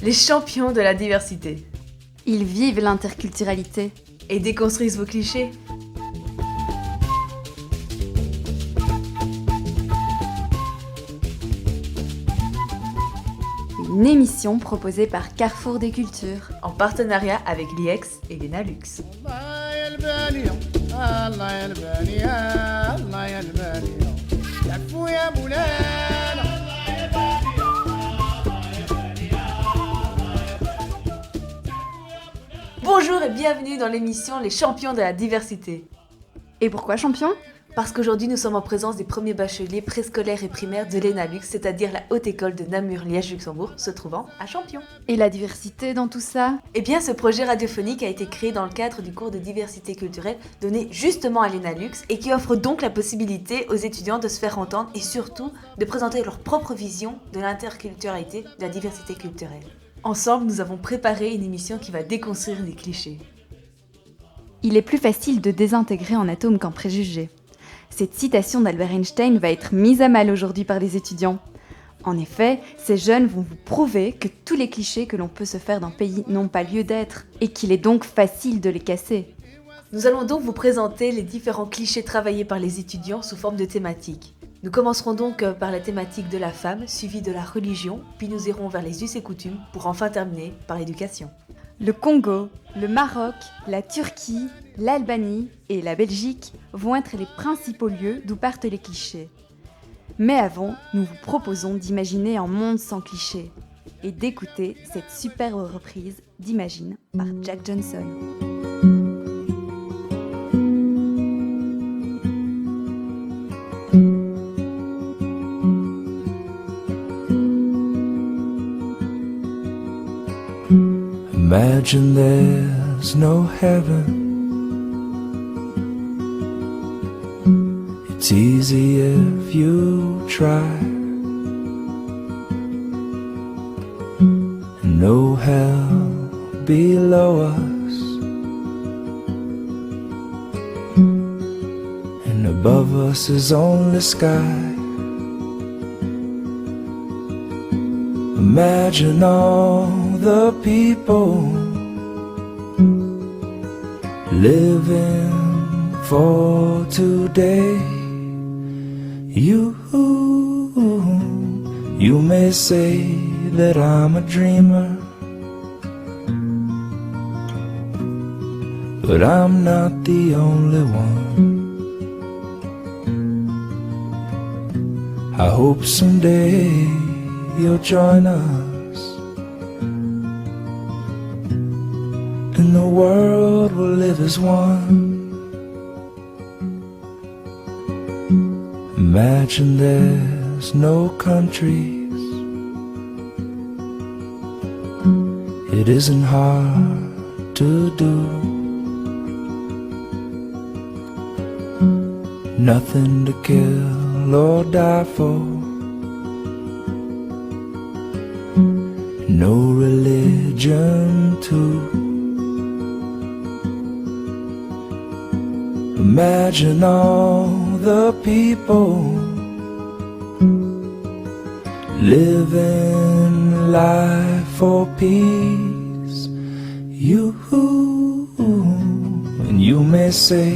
Les champions de la diversité. Ils vivent l'interculturalité. Et déconstruisent vos clichés. Une émission proposée par Carrefour des Cultures. En partenariat avec l'IEX et l'ENALUX. Bonjour et bienvenue dans l'émission Les champions de la diversité. Et pourquoi champion ? Parce qu'aujourd'hui nous sommes en présence des premiers bacheliers préscolaires et primaires de l'ENALUX, c'est-à-dire la haute école de Namur-Liège-Luxembourg, se trouvant à Champion. Et la diversité dans tout ça ? Eh bien, ce projet radiophonique a été créé dans le cadre du cours de diversité culturelle donné justement à l'ENALUX et qui offre donc la possibilité aux étudiants de se faire entendre et surtout de présenter leur propre vision de l'interculturalité, de la diversité culturelle. Ensemble, nous avons préparé une émission qui va déconstruire les clichés. Il est plus facile de désintégrer en atome qu'en préjugé. Cette citation d'Albert Einstein va être mise à mal aujourd'hui par les étudiants. En effet, ces jeunes vont vous prouver que tous les clichés que l'on peut se faire d'un pays n'ont pas lieu d'être, et qu'il est donc facile de les casser. Nous allons donc vous présenter les différents clichés travaillés par les étudiants sous forme de thématiques. Nous commencerons donc par la thématique de la femme, suivie de la religion, puis nous irons vers les us et coutumes, pour enfin terminer par l'éducation. Le Congo, le Maroc, la Turquie, l'Albanie et la Belgique vont être les principaux lieux d'où partent les clichés. Mais avant, nous vous proposons d'imaginer un monde sans clichés et d'écouter cette superbe reprise d'Imagine par Jack Johnson. Imagine there's no heaven. It's easy if you try. And no hell below us. And above us is only sky. Imagine all the people living for today. You may say that I'm a dreamer, but I'm not the only one. I hope someday you'll join us, and the world will live as one. Imagine there's no countries. It isn't hard to do. Nothing to kill or die for. No religion too. Imagine all the people living life for peace. And you may say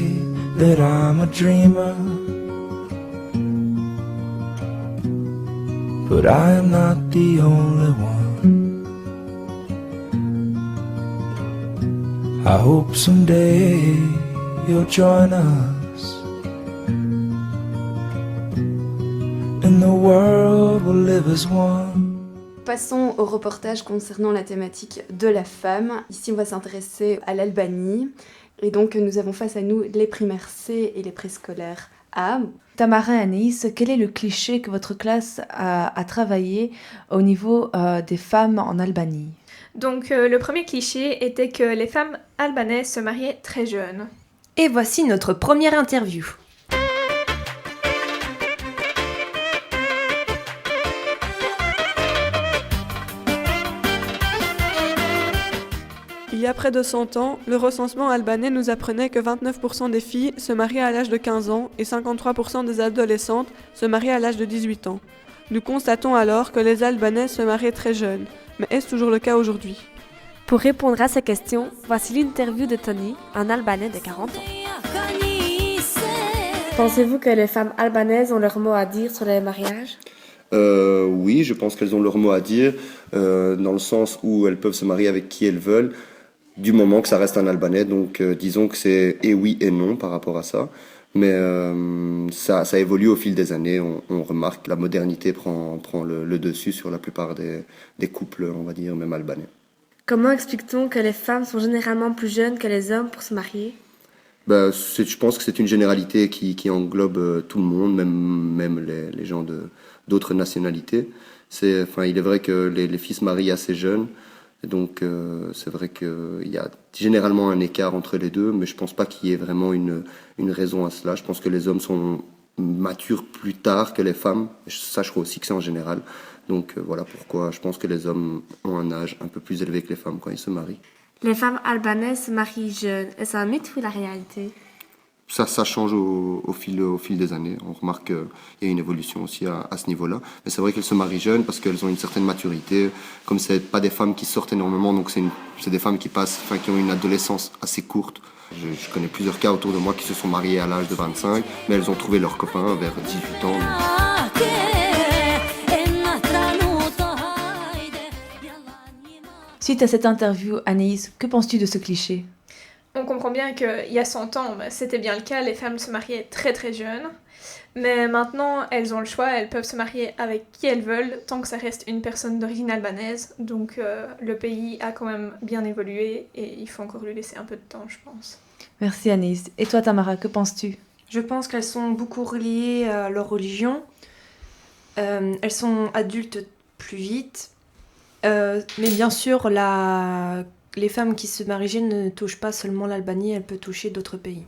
that I'm a dreamer, but I am not the only one. I hope someday you'll join us, and the world will live as one. Passons au reportage concernant la thématique de la femme. Ici, on va s'intéresser à l'Albanie. Et donc, nous avons face à nous les primaires C et les préscolaires A. Tamara et Anaïs, quel est le cliché que votre classe a travaillé au niveau des femmes en Albanie ? Donc, le premier cliché était que les femmes albanaises se mariaient très jeunes. Et voici notre première interview. Il y a près de 100 ans, le recensement albanais nous apprenait que 29% des filles se mariaient à l'âge de 15 ans et 53% des adolescentes se mariaient à l'âge de 18 ans. Nous constatons alors que les Albanais se mariaient très jeunes. Mais est-ce toujours le cas aujourd'hui ? Pour répondre à ces questions, voici l'interview de Tony, un Albanais de 40 ans. Pensez-vous que les femmes albanaises ont leur mot à dire sur les mariages ? Oui, je pense qu'elles ont leur mot à dire, dans le sens où elles peuvent se marier avec qui elles veulent, du moment que ça reste un Albanais. Donc disons que c'est et oui et non par rapport à ça. Mais ça évolue au fil des années. On remarque que la modernité prend le dessus sur la plupart des couples, on va dire, même albanais. Comment explique-t-on que les femmes sont généralement plus jeunes que les hommes pour se marier ? Je pense que c'est une généralité qui englobe tout le monde, même les gens d'autres nationalités. Il est vrai que les filles se marient assez jeunes, et donc c'est vrai qu'il y a généralement un écart entre les deux, mais je pense pas qu'il y ait vraiment une raison à cela. Je pense que les hommes sont matures plus tard que les femmes. Ça, je crois aussi que c'est en général. Donc voilà pourquoi je pense que les hommes ont un âge un peu plus élevé que les femmes quand ils se marient. Les femmes albanaises se marient jeunes. Est-ce un mythe ou la réalité ? Ça change au fil des années. On remarque qu'il y a une évolution aussi à ce niveau-là. Mais c'est vrai qu'elles se marient jeunes parce qu'elles ont une certaine maturité. Comme c'est pas des femmes qui sortent énormément, donc c'est des femmes qui ont une adolescence assez courte. Je connais plusieurs cas autour de moi qui se sont mariées à l'âge de 25, mais elles ont trouvé leur copain vers 18 ans. Suite à cette interview, Anaïs, que penses-tu de ce cliché ? On comprend bien qu'il y a 100 ans, c'était bien le cas, les femmes se mariaient très très jeunes. Mais maintenant, elles ont le choix, elles peuvent se marier avec qui elles veulent, tant que ça reste une personne d'origine albanaise. Donc le pays a quand même bien évolué et il faut encore lui laisser un peu de temps, je pense. Merci Anaïs. Et toi Tamara, que penses-tu ? Je pense qu'elles sont beaucoup reliées à leur religion. Elles sont adultes plus vite. Mais bien sûr, les femmes qui se marient jeunes ne touchent pas seulement l'Albanie, elles peuvent toucher d'autres pays.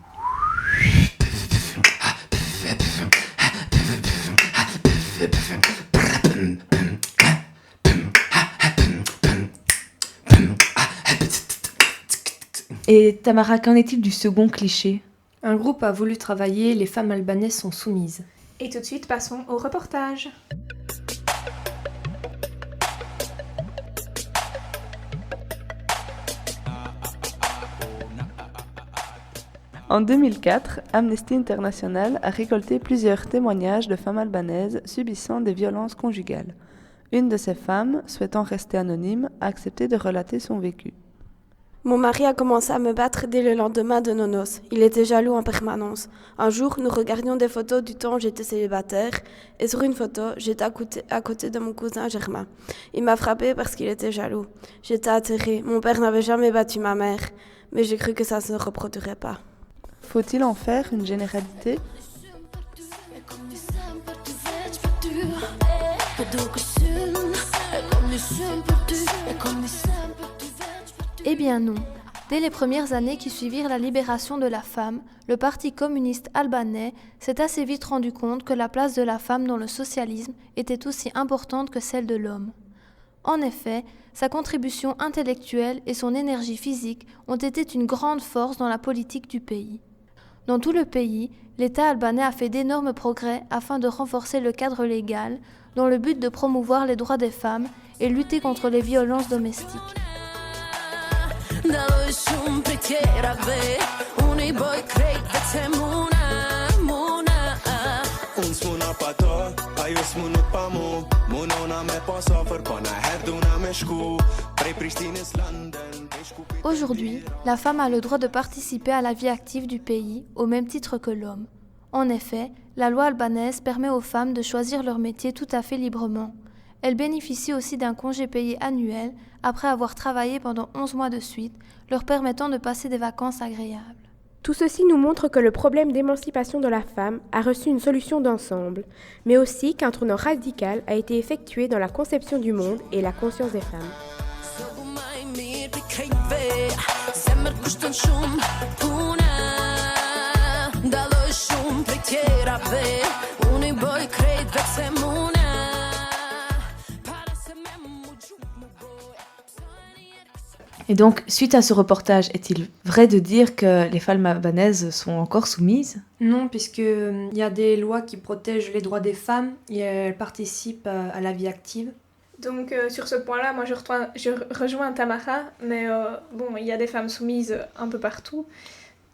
Et Tamara, qu'en est-il du second cliché ? Un groupe a voulu travailler, les femmes albanaises sont soumises. Et tout de suite, passons au reportage. En 2004, Amnesty International a récolté plusieurs témoignages de femmes albanaises subissant des violences conjugales. Une de ces femmes, souhaitant rester anonyme, a accepté de relater son vécu. Mon mari a commencé à me battre dès le lendemain de nos noces. Il était jaloux en permanence. Un jour, nous regardions des photos du temps où j'étais célibataire et sur une photo, j'étais à côté de mon cousin Germain. Il m'a frappée parce qu'il était jaloux. J'étais atterrée. Mon père n'avait jamais battu ma mère, mais j'ai cru que ça ne se reproduirait pas. Faut-il en faire une généralité ? Eh bien non. Dès les premières années qui suivirent la libération de la femme, le Parti communiste albanais s'est assez vite rendu compte que la place de la femme dans le socialisme était aussi importante que celle de l'homme. En effet, sa contribution intellectuelle et son énergie physique ont été une grande force dans la politique du pays. Dans tout le pays, l'État albanais a fait d'énormes progrès afin de renforcer le cadre légal dans le but de promouvoir les droits des femmes et lutter contre les violences domestiques. Aujourd'hui, la femme a le droit de participer à la vie active du pays au même titre que l'homme. En effet, la loi albanaise permet aux femmes de choisir leur métier tout à fait librement. Elles bénéficient aussi d'un congé payé annuel après avoir travaillé pendant 11 mois de suite, leur permettant de passer des vacances agréables. Tout ceci nous montre que le problème d'émancipation de la femme a reçu une solution d'ensemble, mais aussi qu'un tournant radical a été effectué dans la conception du monde et la conscience des femmes. Et donc, suite à ce reportage, est-il vrai de dire que les femmes albanaises sont encore soumises ? Non, puisqu'il y a des lois qui protègent les droits des femmes et elles participent à la vie active. Donc sur ce point-là, moi je rejoins Tamara, mais bon, il y a des femmes soumises un peu partout.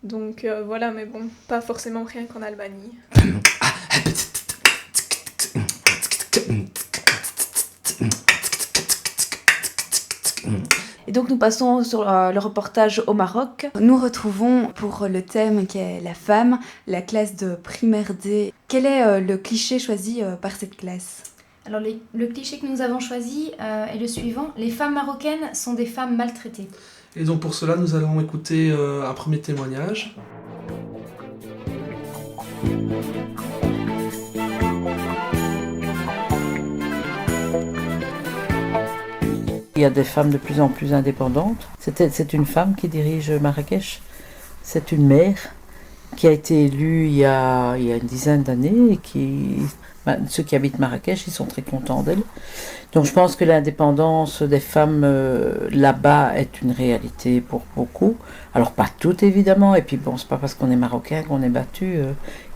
Donc voilà, mais bon, pas forcément rien qu'en Albanie. Et donc nous passons sur le reportage au Maroc. Nous retrouvons pour le thème qui est la femme, la classe de primaire D. Quel est le cliché choisi par cette classe ? Alors le cliché que nous avons choisi est le suivant. Les femmes marocaines sont des femmes maltraitées. Et donc pour cela, nous allons écouter un premier témoignage. Il y a des femmes de plus en plus indépendantes. C'est une femme qui dirige Marrakech. C'est une mère qui a été élue il y a une dizaine d'années et ceux qui habitent Marrakech, ils sont très contents d'elle. Donc je pense que l'indépendance des femmes là-bas est une réalité pour beaucoup. Alors pas toutes évidemment, et puis bon, c'est pas parce qu'on est marocain qu'on est battu.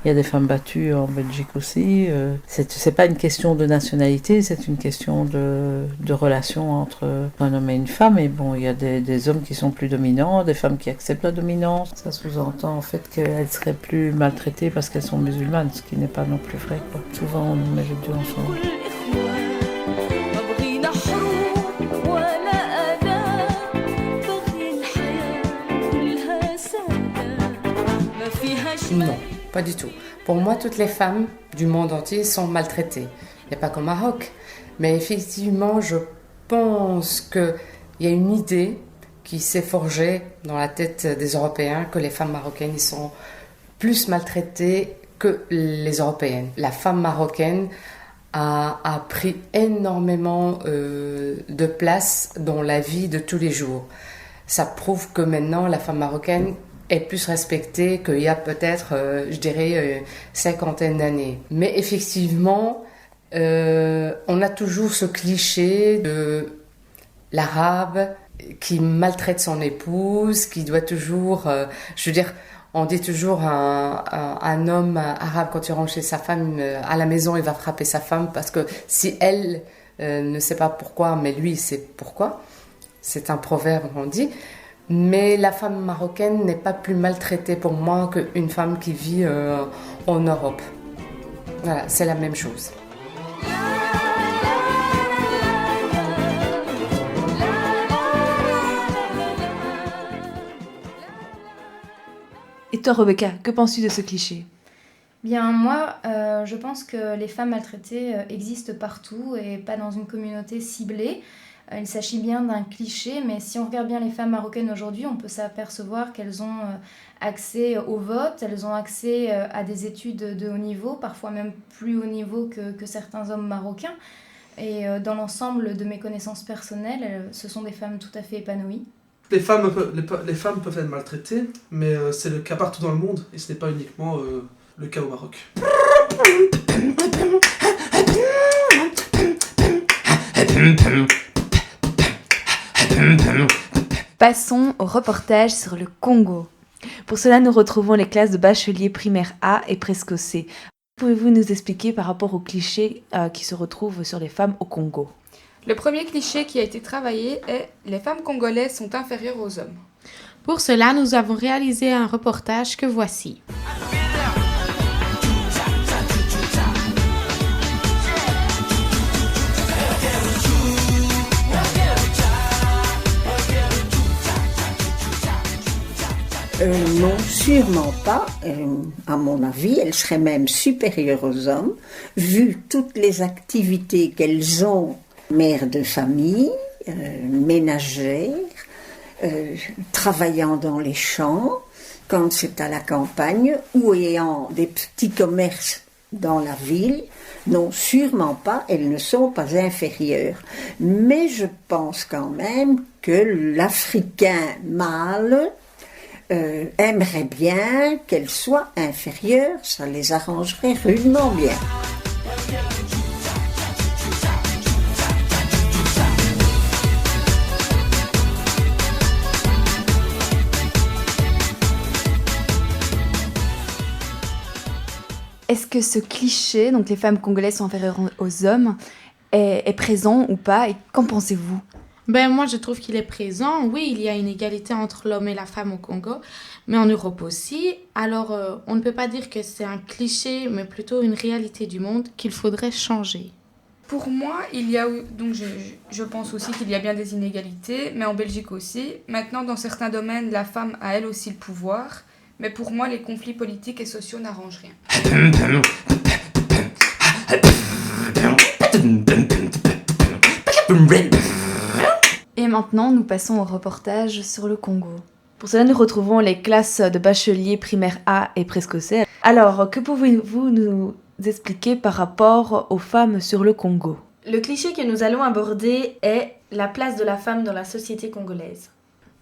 Il y a des femmes battues en Belgique aussi. C'est pas une question de nationalité, c'est une question de relation entre un homme et une femme. Et bon, il y a des hommes qui sont plus dominants, des femmes qui acceptent la dominance. Ça sous-entend en fait qu'elles seraient plus maltraitées parce qu'elles sont musulmanes, ce qui n'est pas non plus vrai, quoi. Souvent on met les deux ensemble. Non, pas du tout. Pour moi, toutes les femmes du monde entier sont maltraitées. Il n'y a pas qu'au Maroc. Mais effectivement, je pense qu'il y a une idée qui s'est forgée dans la tête des Européens que les femmes marocaines sont plus maltraitées que les Européennes. La femme marocaine a pris énormément de place dans la vie de tous les jours. Ça prouve que maintenant, la femme marocaine est plus respectée qu'il y a peut-être, je dirais, cinquantaine d'années. Mais effectivement, on a toujours ce cliché de l'arabe qui maltraite son épouse, qui doit toujours... je veux dire, on dit toujours un homme arabe, quand il rentre chez sa femme à la maison, il va frapper sa femme parce que si elle ne sait pas pourquoi, mais lui sait pourquoi. C'est un proverbe qu'on dit. Mais la femme marocaine n'est pas plus maltraitée pour moi qu'une femme qui vit en Europe. Voilà, c'est la même chose. Et toi, Rebecca, que penses-tu de ce cliché ? Bien, moi, je pense que les femmes maltraitées existent partout et pas dans une communauté ciblée. Il s'agit bien d'un cliché, mais si on regarde bien les femmes marocaines aujourd'hui, on peut s'apercevoir qu'elles ont accès au vote, elles ont accès à des études de haut niveau, parfois même plus haut niveau que certains hommes marocains. Et dans l'ensemble de mes connaissances personnelles, ce sont des femmes tout à fait épanouies. Les femmes peuvent être maltraitées, mais c'est le cas partout dans le monde, et ce n'est pas uniquement le cas au Maroc. Passons au reportage sur le Congo. Pour cela, nous retrouvons les classes de bachelier primaire A et presco C. Pouvez-vous nous expliquer par rapport aux clichés qui se retrouvent sur les femmes au Congo ? Le premier cliché qui a été travaillé est « Les femmes congolaises sont inférieures aux hommes ». Pour cela, nous avons réalisé un reportage que voici. Non, sûrement pas. À mon avis, elles seraient même supérieures aux hommes, vu toutes les activités qu'elles ont, mères de famille, ménagères, travaillant dans les champs, quand c'est à la campagne, ou ayant des petits commerces dans la ville. Non, sûrement pas, elles ne sont pas inférieures. Mais je pense quand même que l'Africain mâle aimerait bien qu'elles soient inférieures, ça les arrangerait rudement bien. est-ce que ce cliché, donc les femmes congolaises sont inférieures aux hommes, est présent ou pas, et qu'en pensez-vous? Moi, je trouve qu'il est présent. Oui, il y a une égalité entre l'homme et la femme au Congo, mais en Europe aussi. Alors, on ne peut pas dire que c'est un cliché, mais plutôt une réalité du monde qu'il faudrait changer. Pour moi, je pense aussi qu'il y a bien des inégalités, mais en Belgique aussi. Maintenant, dans certains domaines, la femme a elle aussi le pouvoir. Mais pour moi, les conflits politiques et sociaux n'arrangent rien. Et maintenant, nous passons au reportage sur le Congo. Pour cela, nous retrouvons les classes de bachelier primaire A et préscolaire. Alors, que pouvez-vous nous expliquer par rapport aux femmes sur le Congo? Le cliché que nous allons aborder est la place de la femme dans la société congolaise.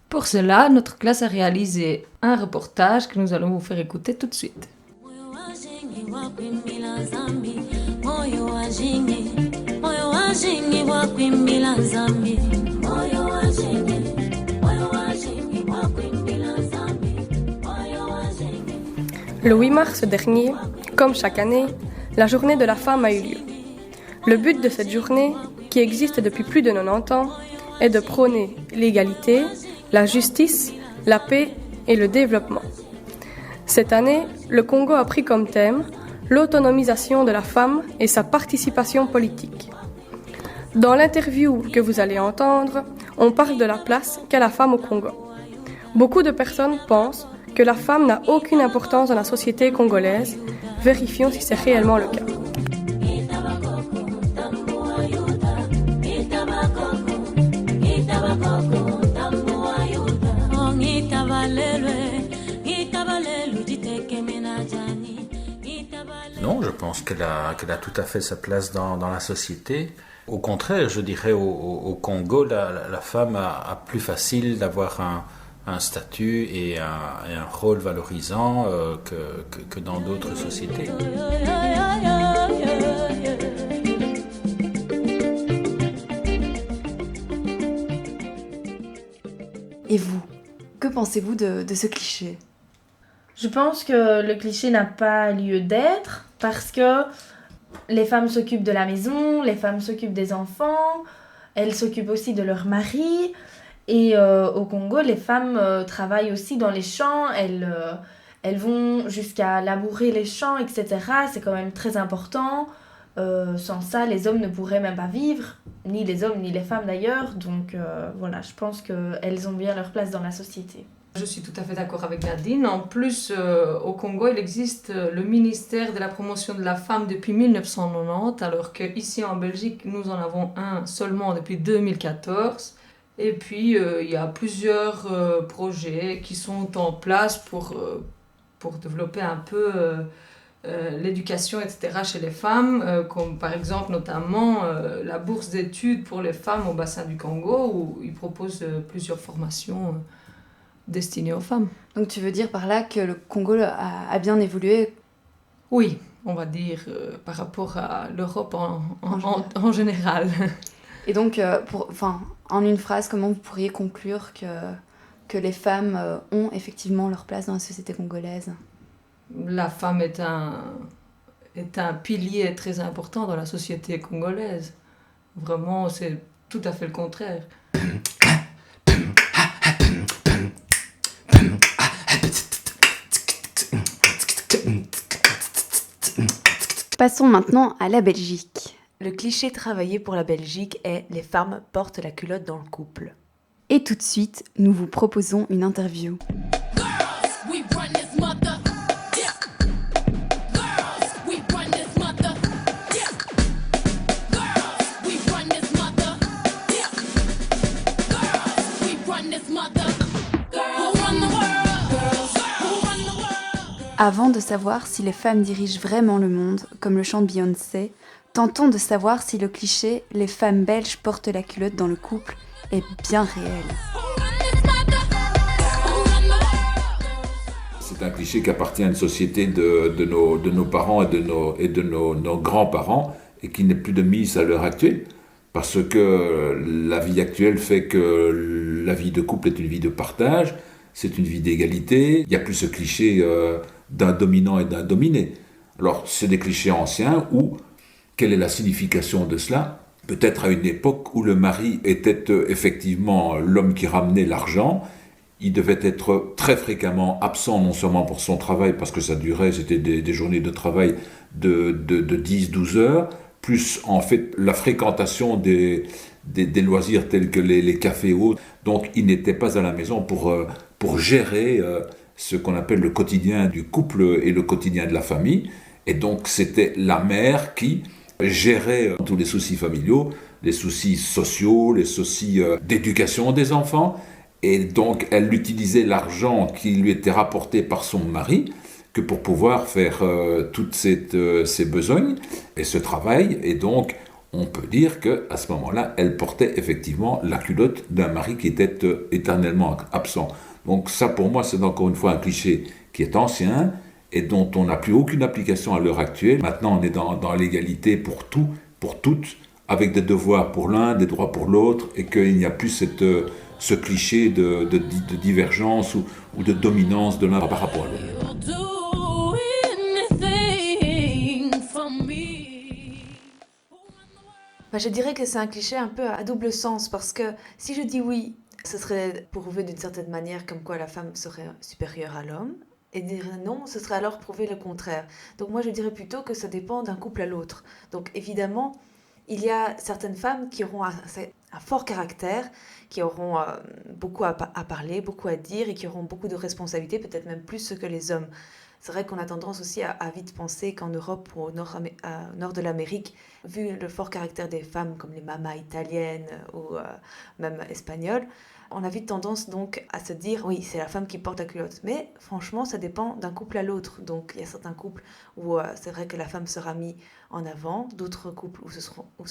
Pour cela, notre classe a réalisé un reportage que nous allons vous faire écouter tout de suite. Le 8 mars dernier, comme chaque année, la journée de la femme a eu lieu. Le but de cette journée, qui existe depuis plus de 90 ans, est de prôner l'égalité, la justice, la paix et le développement. Cette année, le Congo a pris comme thème l'autonomisation de la femme et sa participation politique. Dans l'interview que vous allez entendre, on parle de la place qu'a la femme au Congo. Beaucoup de personnes pensent que la femme n'a aucune importance dans la société congolaise. Vérifions si c'est réellement le cas. Non, je pense qu'elle a tout à fait sa place dans la société. Au contraire, je dirais au Congo, la femme a plus facile d'avoir un statut et un rôle valorisant que dans d'autres sociétés. Et vous, que pensez-vous de ce cliché? Je pense que le cliché n'a pas lieu d'être parce que les femmes s'occupent de la maison, les femmes s'occupent des enfants, elles s'occupent aussi de leur mari. Et au Congo, les femmes travaillent aussi dans les champs, elles vont jusqu'à labourer les champs, etc. C'est quand même très important. Sans ça, les hommes ne pourraient même pas vivre, ni les hommes, ni les femmes d'ailleurs. Donc voilà, je pense qu'elles ont bien leur place dans la société. Je suis tout à fait d'accord avec Nadine. En plus, au Congo, il existe le ministère de la promotion de la femme depuis 1990, alors qu'ici en Belgique, nous en avons un seulement depuis 2014. Et puis, il y a plusieurs projets qui sont en place pour développer un peu l'éducation, etc. chez les femmes, comme par exemple notamment la bourse d'études pour les femmes au bassin du Congo, où ils proposent plusieurs formations destinées aux femmes. Donc tu veux dire par là que le Congo a bien évolué? Oui, on va dire par rapport à l'Europe en général. Et donc, en une phrase, comment vous pourriez conclure que les femmes ont effectivement leur place dans la société congolaise? La femme est un pilier très important dans la société congolaise. Vraiment, c'est tout à fait le contraire. Passons maintenant à la Belgique. Le cliché travaillé pour la Belgique est « les femmes portent la culotte dans le couple ». Et tout de suite, nous vous proposons une interview. Avant de savoir si les femmes dirigent vraiment le monde, comme le chante Beyoncé, tentons de savoir si le cliché « les femmes belges portent la culotte dans le couple » est bien réel. C'est un cliché qui appartient à une société de nos parents et de nos grands-parents et qui n'est plus de mise à l'heure actuelle. Parce que la vie actuelle fait que la vie de couple est une vie de partage, c'est une vie d'égalité. Il n'y a plus ce cliché d'un dominant et d'un dominé. Alors, c'est des clichés anciens où, quelle est la signification de cela ? Peut-être à une époque où le mari était effectivement l'homme qui ramenait l'argent, il devait être très fréquemment absent, non seulement pour son travail, parce que ça durait, c'était des journées de travail de 10-12 heures, plus en fait la fréquentation des loisirs tels que les cafés ou autres. Donc il n'était pas à la maison pour gérer ce qu'on appelle le quotidien du couple et le quotidien de la famille. Et donc c'était la mère qui gérait tous les soucis familiaux, les soucis sociaux, les soucis d'éducation des enfants. Et donc, elle utilisait l'argent qui lui était rapporté par son mari que pour pouvoir faire toutes ces besognes et ce travail. Et donc, on peut dire qu'à ce moment-là, elle portait effectivement la culotte d'un mari qui était éternellement absent. Donc ça, pour moi, c'est encore une fois un cliché qui est ancien et dont on n'a plus aucune application à l'heure actuelle. Maintenant, on est dans l'égalité pour tout, pour toutes, avec des devoirs pour l'un, des droits pour l'autre, et qu'il n'y a plus ce cliché de divergence ou de dominance de l'un par rapport à l'autre. Je dirais que c'est un cliché un peu à double sens, parce que si je dis oui, ce serait prouver d'une certaine manière comme quoi la femme serait supérieure à l'homme, et dire non, ce serait alors prouver le contraire. Donc moi je dirais plutôt que ça dépend d'un couple à l'autre. Donc évidemment, il y a certaines femmes qui auront un fort caractère, qui auront beaucoup à parler, beaucoup à dire et qui auront beaucoup de responsabilités, peut-être même plus que les hommes. C'est vrai qu'on a tendance aussi à vite penser qu'en Europe ou au nord de l'Amérique, vu le fort caractère des femmes comme les mamas italiennes ou même espagnoles, on a vite tendance donc à se dire oui, c'est la femme qui porte la culotte. Mais franchement, ça dépend d'un couple à l'autre. Donc il y a certains couples où c'est vrai que la femme sera mise en avant, d'autres couples où ce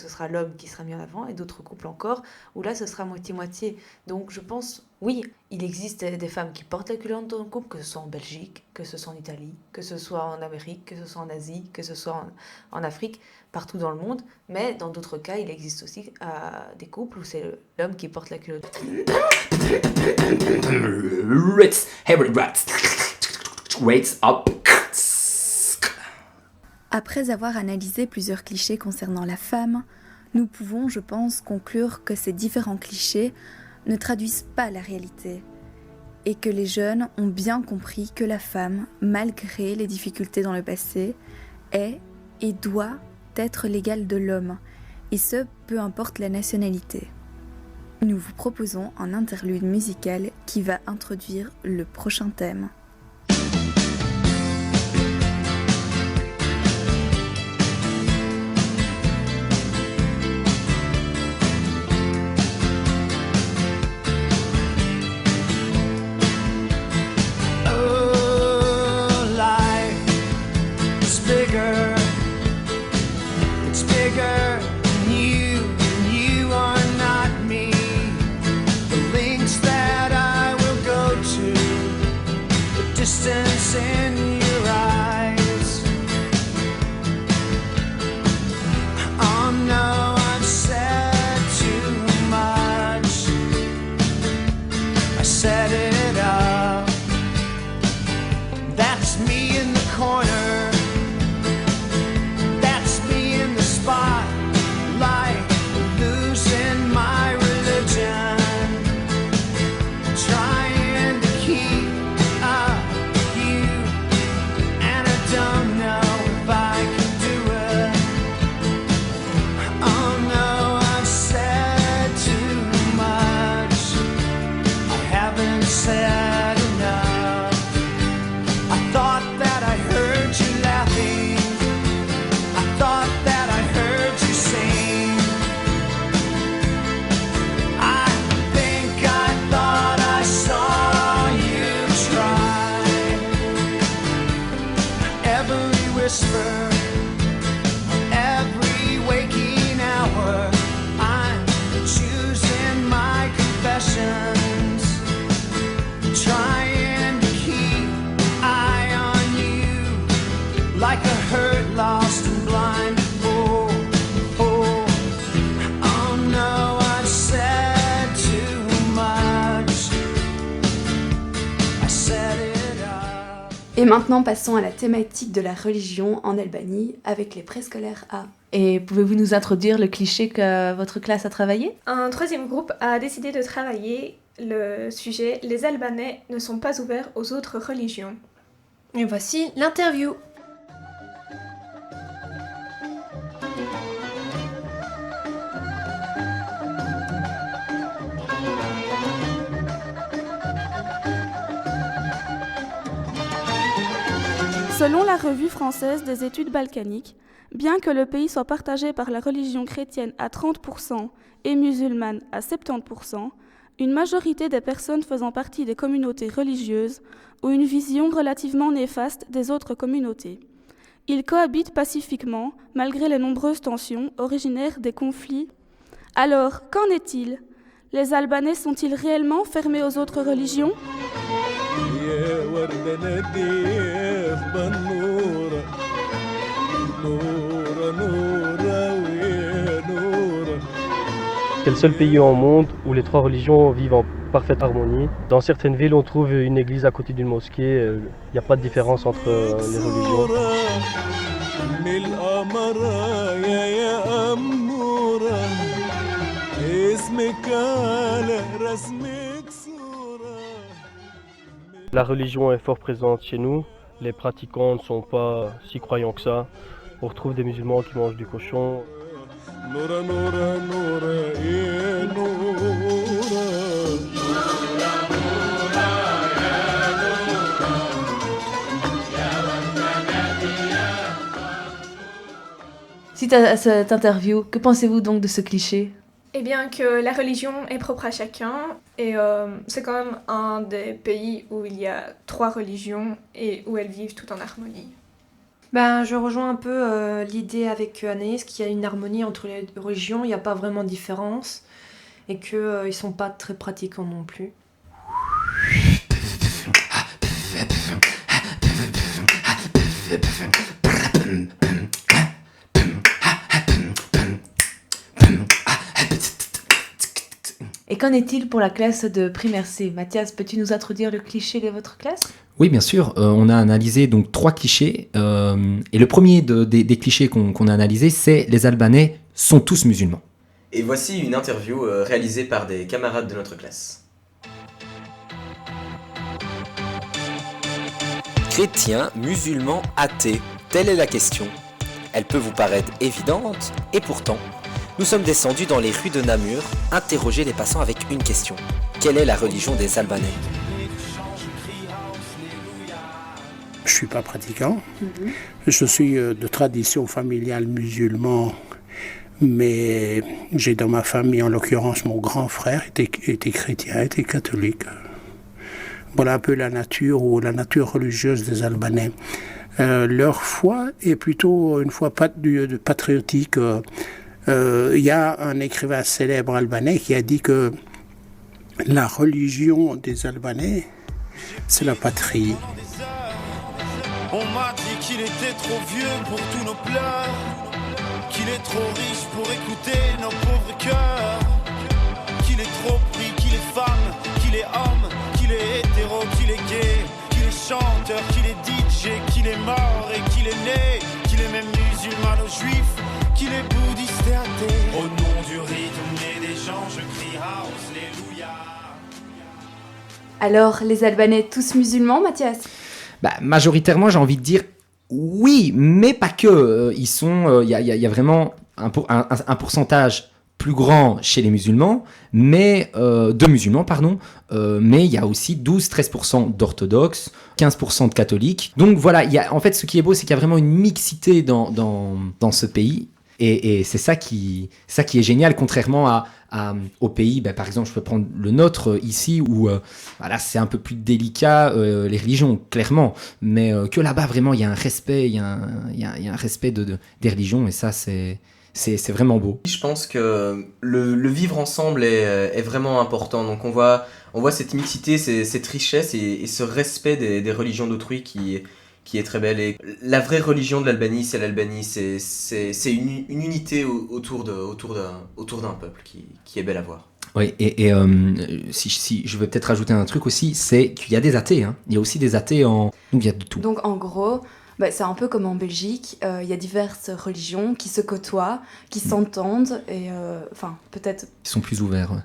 sera l'homme qui sera mis en avant, et d'autres couples encore où là ce sera moitié-moitié. Donc je pense, oui, il existe des femmes qui portent la culotte dans le couple, que ce soit en Belgique, que ce soit en Italie, que ce soit en Amérique, que ce soit en Asie, que ce soit en Afrique, partout dans le monde. Mais dans d'autres cas, il existe aussi des couples où c'est l'homme qui porte la culotte. Après avoir analysé plusieurs clichés concernant la femme, nous pouvons, je pense, conclure que ces différents clichés ne traduisent pas la réalité et que les jeunes ont bien compris que la femme, malgré les difficultés dans le passé, est et doit être l'égale de l'homme, et ce, peu importe la nationalité. Nous vous proposons un interlude musical qui va introduire le prochain thème. Et maintenant, passons à la thématique de la religion en Albanie avec les préscolaires A. Et pouvez-vous nous introduire le cliché que votre classe a travaillé ? Un troisième groupe a décidé de travailler le sujet « Les Albanais ne sont pas ouverts aux autres religions ». Et voici l'interview. Selon la revue française des études balkaniques, bien que le pays soit partagé par la religion chrétienne à 30% et musulmane à 70%, une majorité des personnes faisant partie des communautés religieuses ont une vision relativement néfaste des autres communautés. Ils cohabitent pacifiquement malgré les nombreuses tensions originaires des conflits. Alors, qu'en est-il ? Les Albanais sont-ils réellement fermés aux autres religions ? C'est le seul pays au monde où les trois religions vivent en parfaite harmonie. Dans certaines villes, on trouve une église à côté d'une mosquée. Il n'y a pas de différence entre les religions. La religion est fort présente chez nous. Les pratiquants ne sont pas si croyants que ça. On retrouve des musulmans qui mangent du cochon. Suite à cette interview, que pensez-vous donc de ce cliché ? Eh bien que la religion est propre à chacun et c'est quand même un des pays où il y a 3 religions et où elles vivent toutes en harmonie. Ben, je rejoins un peu l'idée avec Anaïs qu'il y a une harmonie entre les deux religions, il n'y a pas vraiment de différence et qu'ils ne sont pas très pratiquants non plus. Et qu'en est-il pour la classe de primaire C ? Mathias, peux-tu nous introduire le cliché de votre classe ? Oui, bien sûr. On a analysé donc 3 clichés. Et le premier des clichés qu'on a analysé, c'est les Albanais sont tous musulmans. Et voici une interview réalisée par des camarades de notre classe. Chrétiens, musulmans, athées, telle est la question. Elle peut vous paraître évidente, et pourtant, nous sommes descendus dans les rues de Namur, interroger les passants avec une question. Quelle est la religion des Albanais ? Je ne suis pas pratiquant. Je suis de tradition familiale musulmane, mais j'ai dans ma famille, en l'occurrence, mon grand frère était chrétien, était catholique. Voilà un peu la nature religieuse des Albanais. Leur foi est plutôt une foi patriotique. Il y a un écrivain célèbre albanais qui a dit que la religion des Albanais, c'est la patrie. On m'a dit qu'il était trop vieux pour tous nos pleurs, qu'il est trop riche pour écouter nos pauvres cœurs, qu'il est trop pris, qu'il est femme, qu'il est homme, qu'il est hétéro, qu'il est gay, qu'il est chanteur, qu'il est DJ, qu'il est mort et qu'il est né, qu'il est même musulman ou juif, qu'il est bouddhiste et athée. Au nom du rythme et des gens, je crie house, alléluia. Alors, les Albanais tous musulmans, Mathias ? Majoritairement, j'ai envie de dire oui, mais pas que. Il y a vraiment un pourcentage plus grand chez les musulmans, mais de musulmans, pardon. Mais il y a aussi 12-13% d'orthodoxes, 15% de catholiques. Donc voilà, en fait, ce qui est beau, c'est qu'il y a vraiment une mixité dans ce pays. Et c'est ça qui est génial, contrairement au pays, par exemple, je peux prendre le nôtre ici, où c'est un peu plus délicat, les religions, clairement, mais que là-bas, vraiment, il y a un respect, il y a un respect des religions, et ça, c'est vraiment beau. Je pense que le vivre ensemble est vraiment important, donc on voit cette mixité, cette richesse et ce respect des religions d'autrui qui est très belle. Et la vraie religion de l'Albanie, c'est une unité autour d'un peuple qui est belle à voir. Oui, et si je vais peut-être rajouter un truc aussi, c'est qu'il y a des athées. Hein. Il y a aussi des athées donc il y a de tout. Donc en gros, c'est un peu comme en Belgique, il y a diverses religions qui se côtoient, qui s'entendent, et peut-être... Ils sont plus ouverts. Ouais.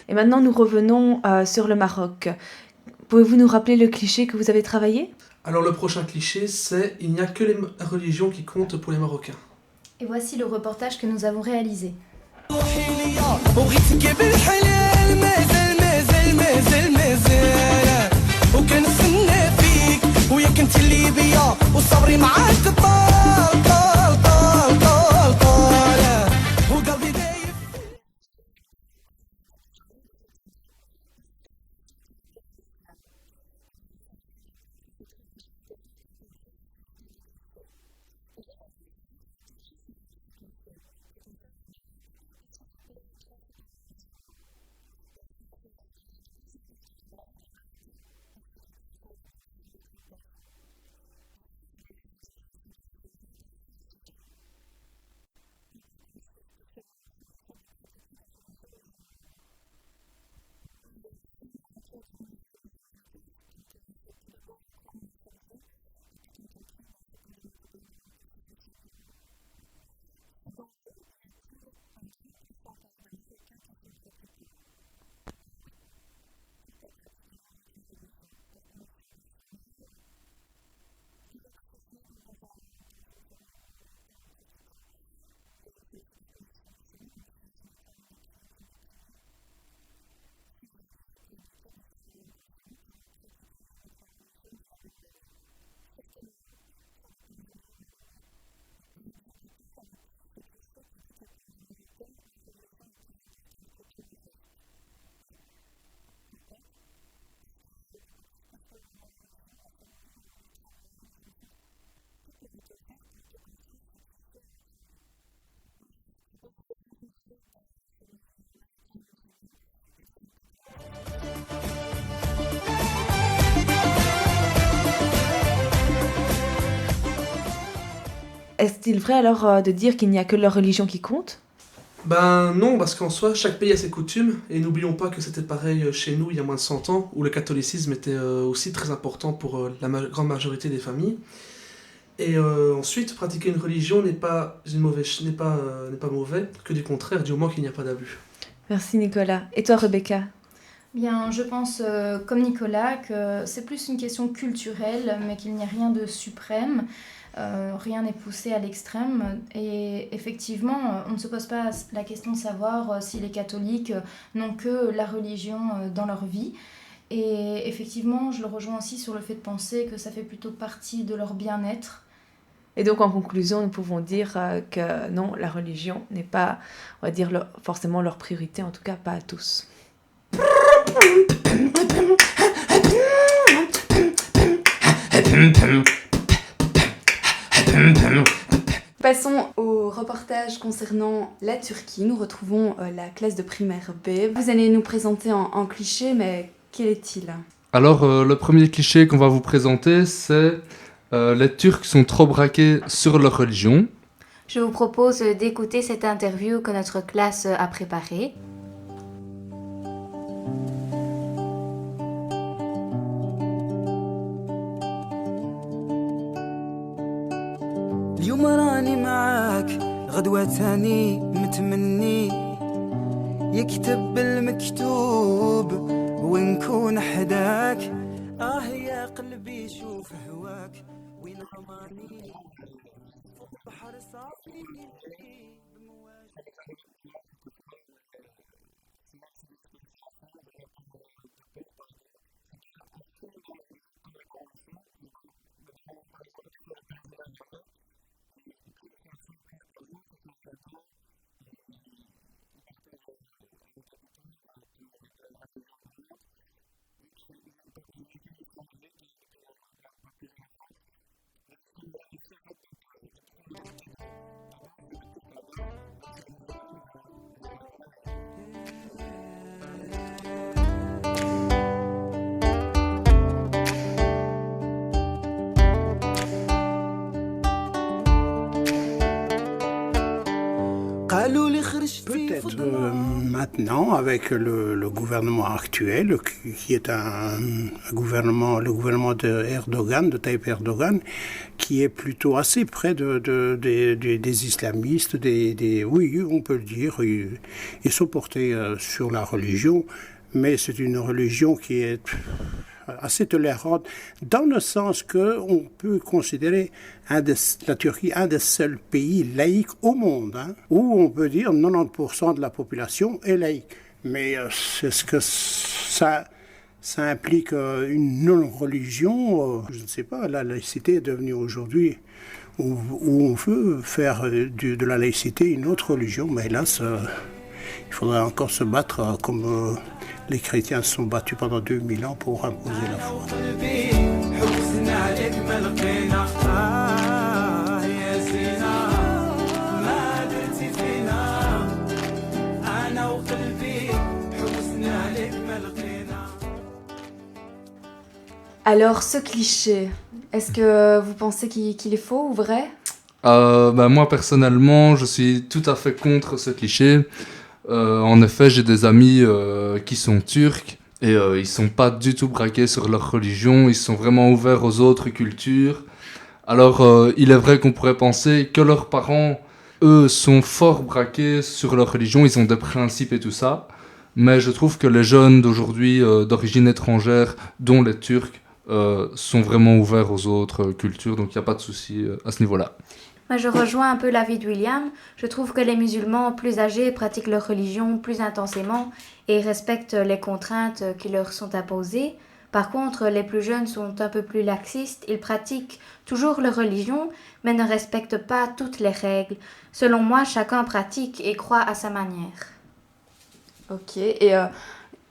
Et maintenant, nous revenons sur le Maroc. Pouvez-vous nous rappeler le cliché que vous avez travaillé ? Alors le prochain cliché, c'est « Il n'y a que les religions qui comptent pour les Marocains ». Et voici le reportage que nous avons réalisé. Est-il vrai alors de dire qu'il n'y a que leur religion qui compte ? Ben non, parce qu'en soi, chaque pays a ses coutumes, et n'oublions pas que c'était pareil chez nous il y a moins de 100 ans, où le catholicisme était aussi très important pour la grande majorité des familles. Et ensuite, pratiquer une religion n'est pas mauvais, que du contraire, du moment qu'il n'y a pas d'abus. Merci Nicolas. Et toi Rebecca ? Bien, je pense, comme Nicolas, que c'est plus une question culturelle, mais qu'il n'y a rien de suprême. Rien n'est poussé à l'extrême et effectivement on ne se pose pas la question de savoir si les catholiques n'ont que la religion dans leur vie et effectivement je le rejoins aussi sur le fait de penser que ça fait plutôt partie de leur bien-être. Et donc en conclusion nous pouvons dire que non, la religion n'est pas, on va dire, forcément leur priorité, en tout cas pas à tous. Passons au reportage concernant la Turquie. Nous retrouvons la classe de primaire B. Vous allez nous présenter en cliché, mais quel est-il ? Alors, le premier cliché qu'on va vous présenter, c'est les Turcs sont trop braqués sur leur religion. Je vous propose d'écouter cette interview que notre classe a préparée. اليوم راني معاك غدوة تاني متمني يكتب المكتوب ونكون حداك يا قلبي شوف هواك وين رماني فوق بحر صافي Peut-être maintenant, avec le gouvernement actuel, qui est le gouvernement de Erdogan, de Tayyip Erdogan, qui est plutôt assez près des islamistes, oui, on peut le dire, ils sont portés sur la religion, mais c'est une religion qui est assez tolérante, dans le sens qu'on peut considérer la Turquie un des seuls pays laïques au monde, où on peut dire 90% de la population est laïque. Mais c'est ce que ça implique une non-religion, je ne sais pas, la laïcité est devenue aujourd'hui où on veut faire de la laïcité une autre religion, mais hélas, il faudrait encore se battre comme les chrétiens se sont battus pendant 2000 ans pour imposer la foi. Alors, ce cliché, est-ce que vous pensez qu'il est faux ou vrai ? Moi, personnellement, je suis tout à fait contre ce cliché. En effet, j'ai des amis qui sont turcs et ils sont pas du tout braqués sur leur religion, ils sont vraiment ouverts aux autres cultures. Alors, il est vrai qu'on pourrait penser que leurs parents, eux, sont fort braqués sur leur religion, ils ont des principes et tout ça. Mais je trouve que les jeunes d'aujourd'hui, d'origine étrangère, dont les Turcs, sont vraiment ouverts aux autres cultures, donc il n'y a pas de souci à ce niveau-là. Moi, je rejoins un peu l'avis de William. Je trouve que les musulmans plus âgés pratiquent leur religion plus intensément et respectent les contraintes qui leur sont imposées. Par contre, les plus jeunes sont un peu plus laxistes. Ils pratiquent toujours leur religion, mais ne respectent pas toutes les règles. Selon moi, chacun pratique et croit à sa manière. Ok, et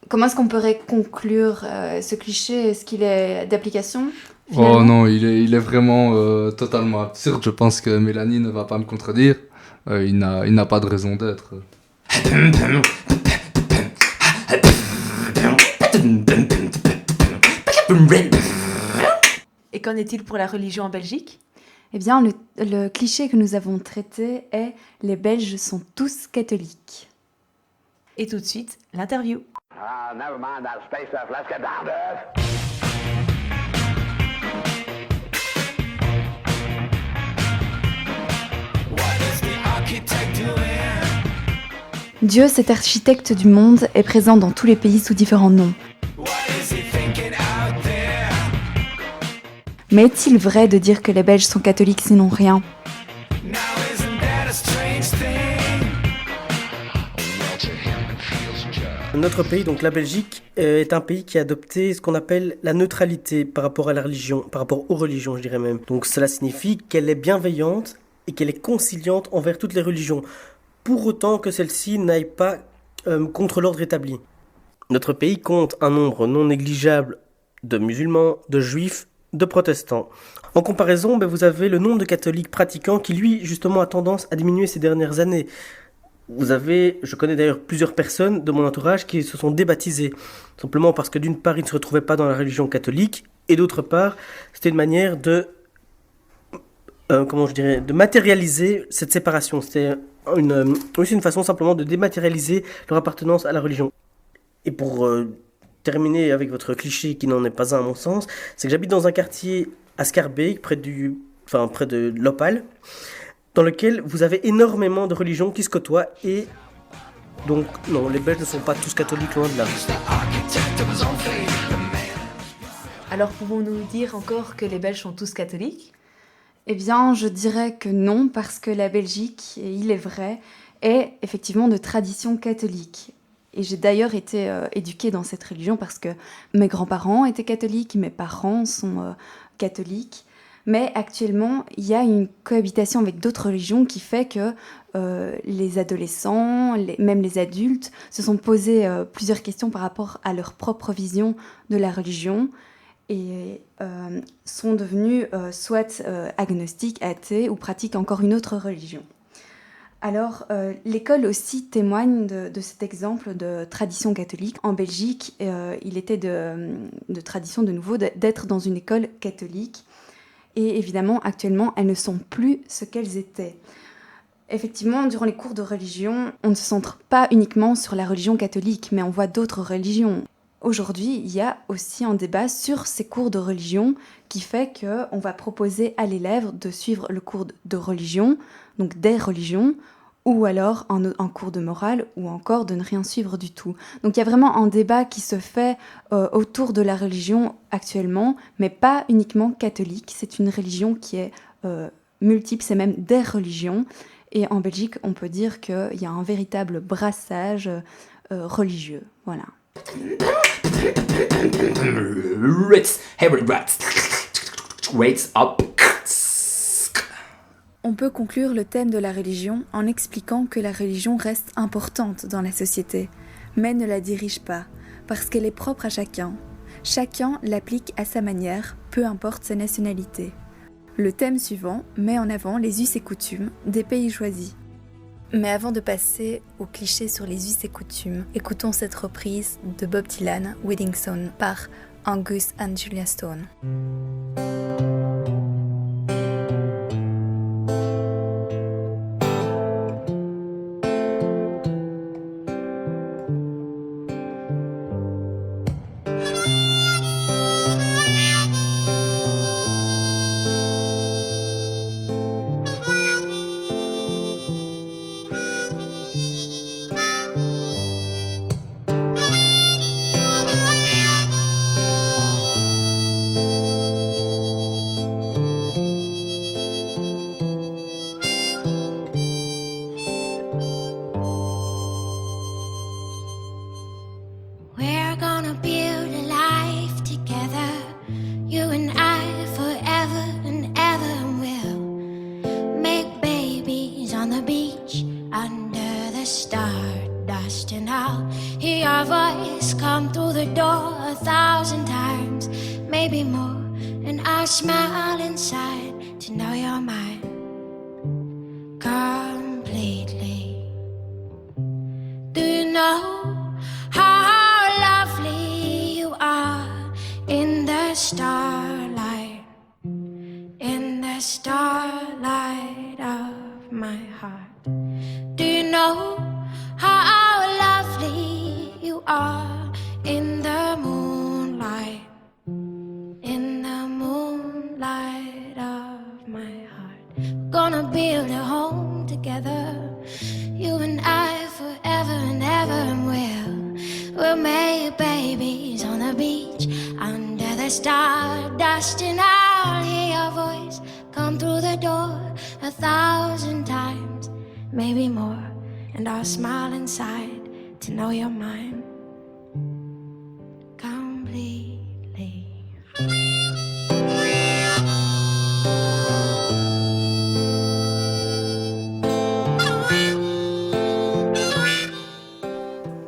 comment est-ce qu'on pourrait conclure ce cliché ? Est-ce qu'il est d'application ? Finalement? Oh non, il est vraiment totalement absurde. Je pense que Mélanie ne va pas me contredire. Il n'a pas de raison d'être. Et qu'en est-il pour la religion en Belgique ? Eh bien, le cliché que nous avons traité est « Les Belges sont tous catholiques ». Et tout de suite, l'interview. Never mind that space stuff. Let's get down to it. Dieu, cet architecte du monde, est présent dans tous les pays sous différents noms. Mais est-il vrai de dire que les Belges sont catholiques sinon rien ? Notre pays, donc la Belgique, est un pays qui a adopté ce qu'on appelle la neutralité par rapport à la religion, par rapport aux religions, je dirais même. Donc cela signifie qu'elle est bienveillante et qu'elle est conciliante envers toutes les religions, pour autant que celles-ci n'aillent pas contre l'ordre établi. Notre pays compte un nombre non négligeable de musulmans, de juifs, de protestants. En comparaison, vous avez le nombre de catholiques pratiquants qui, lui, justement, a tendance à diminuer ces dernières années. Je connais d'ailleurs plusieurs personnes de mon entourage qui se sont débaptisées, simplement parce que d'une part, ils ne se retrouvaient pas dans la religion catholique, et d'autre part, c'était une manière de matérialiser cette séparation. C'était aussi une façon simplement de dématérialiser leur appartenance à la religion. Et pour terminer avec votre cliché qui n'en est pas un à mon sens, c'est que j'habite dans un quartier à Schaerbeek, près de l'Opale, dans lequel vous avez énormément de religions qui se côtoient, et donc non, les Belges ne sont pas tous catholiques, loin de là. Alors pouvons-nous dire encore que les Belges sont tous catholiques ? Eh bien, je dirais que non, parce que la Belgique, et il est vrai, est effectivement de tradition catholique. Et j'ai d'ailleurs été éduquée dans cette religion parce que mes grands-parents étaient catholiques, mes parents sont catholiques. Mais actuellement, il y a une cohabitation avec d'autres religions qui fait que les adolescents, même les adultes, se sont posés plusieurs questions par rapport à leur propre vision de la religion et sont devenus soit agnostiques, athées ou pratiquent encore une autre religion. Alors, l'école aussi témoigne de cet exemple de tradition catholique. En Belgique, il était de tradition de nouveau d'être dans une école catholique. Et évidemment, actuellement, elles ne sont plus ce qu'elles étaient. Effectivement, durant les cours de religion, on ne se centre pas uniquement sur la religion catholique, mais on voit d'autres religions. Aujourd'hui, il y a aussi un débat sur ces cours de religion qui fait qu'on va proposer à l'élève de suivre le cours de religion, donc des religions, ou alors un cours de morale, ou encore de ne rien suivre du tout. Donc il y a vraiment un débat qui se fait autour de la religion actuellement, mais pas uniquement catholique. C'est une religion qui est multiple, c'est même des religions. Et en Belgique, on peut dire qu'il y a un véritable brassage religieux. Voilà. On peut conclure le thème de la religion en expliquant que la religion reste importante dans la société, mais ne la dirige pas, parce qu'elle est propre à chacun. Chacun l'applique à sa manière, peu importe sa nationalité. Le thème suivant met en avant les us et coutumes des pays choisis. Mais avant de passer aux clichés sur les us et coutumes, écoutons cette reprise de Bob Dylan, Wedding Song, par Angus and Julia Stone.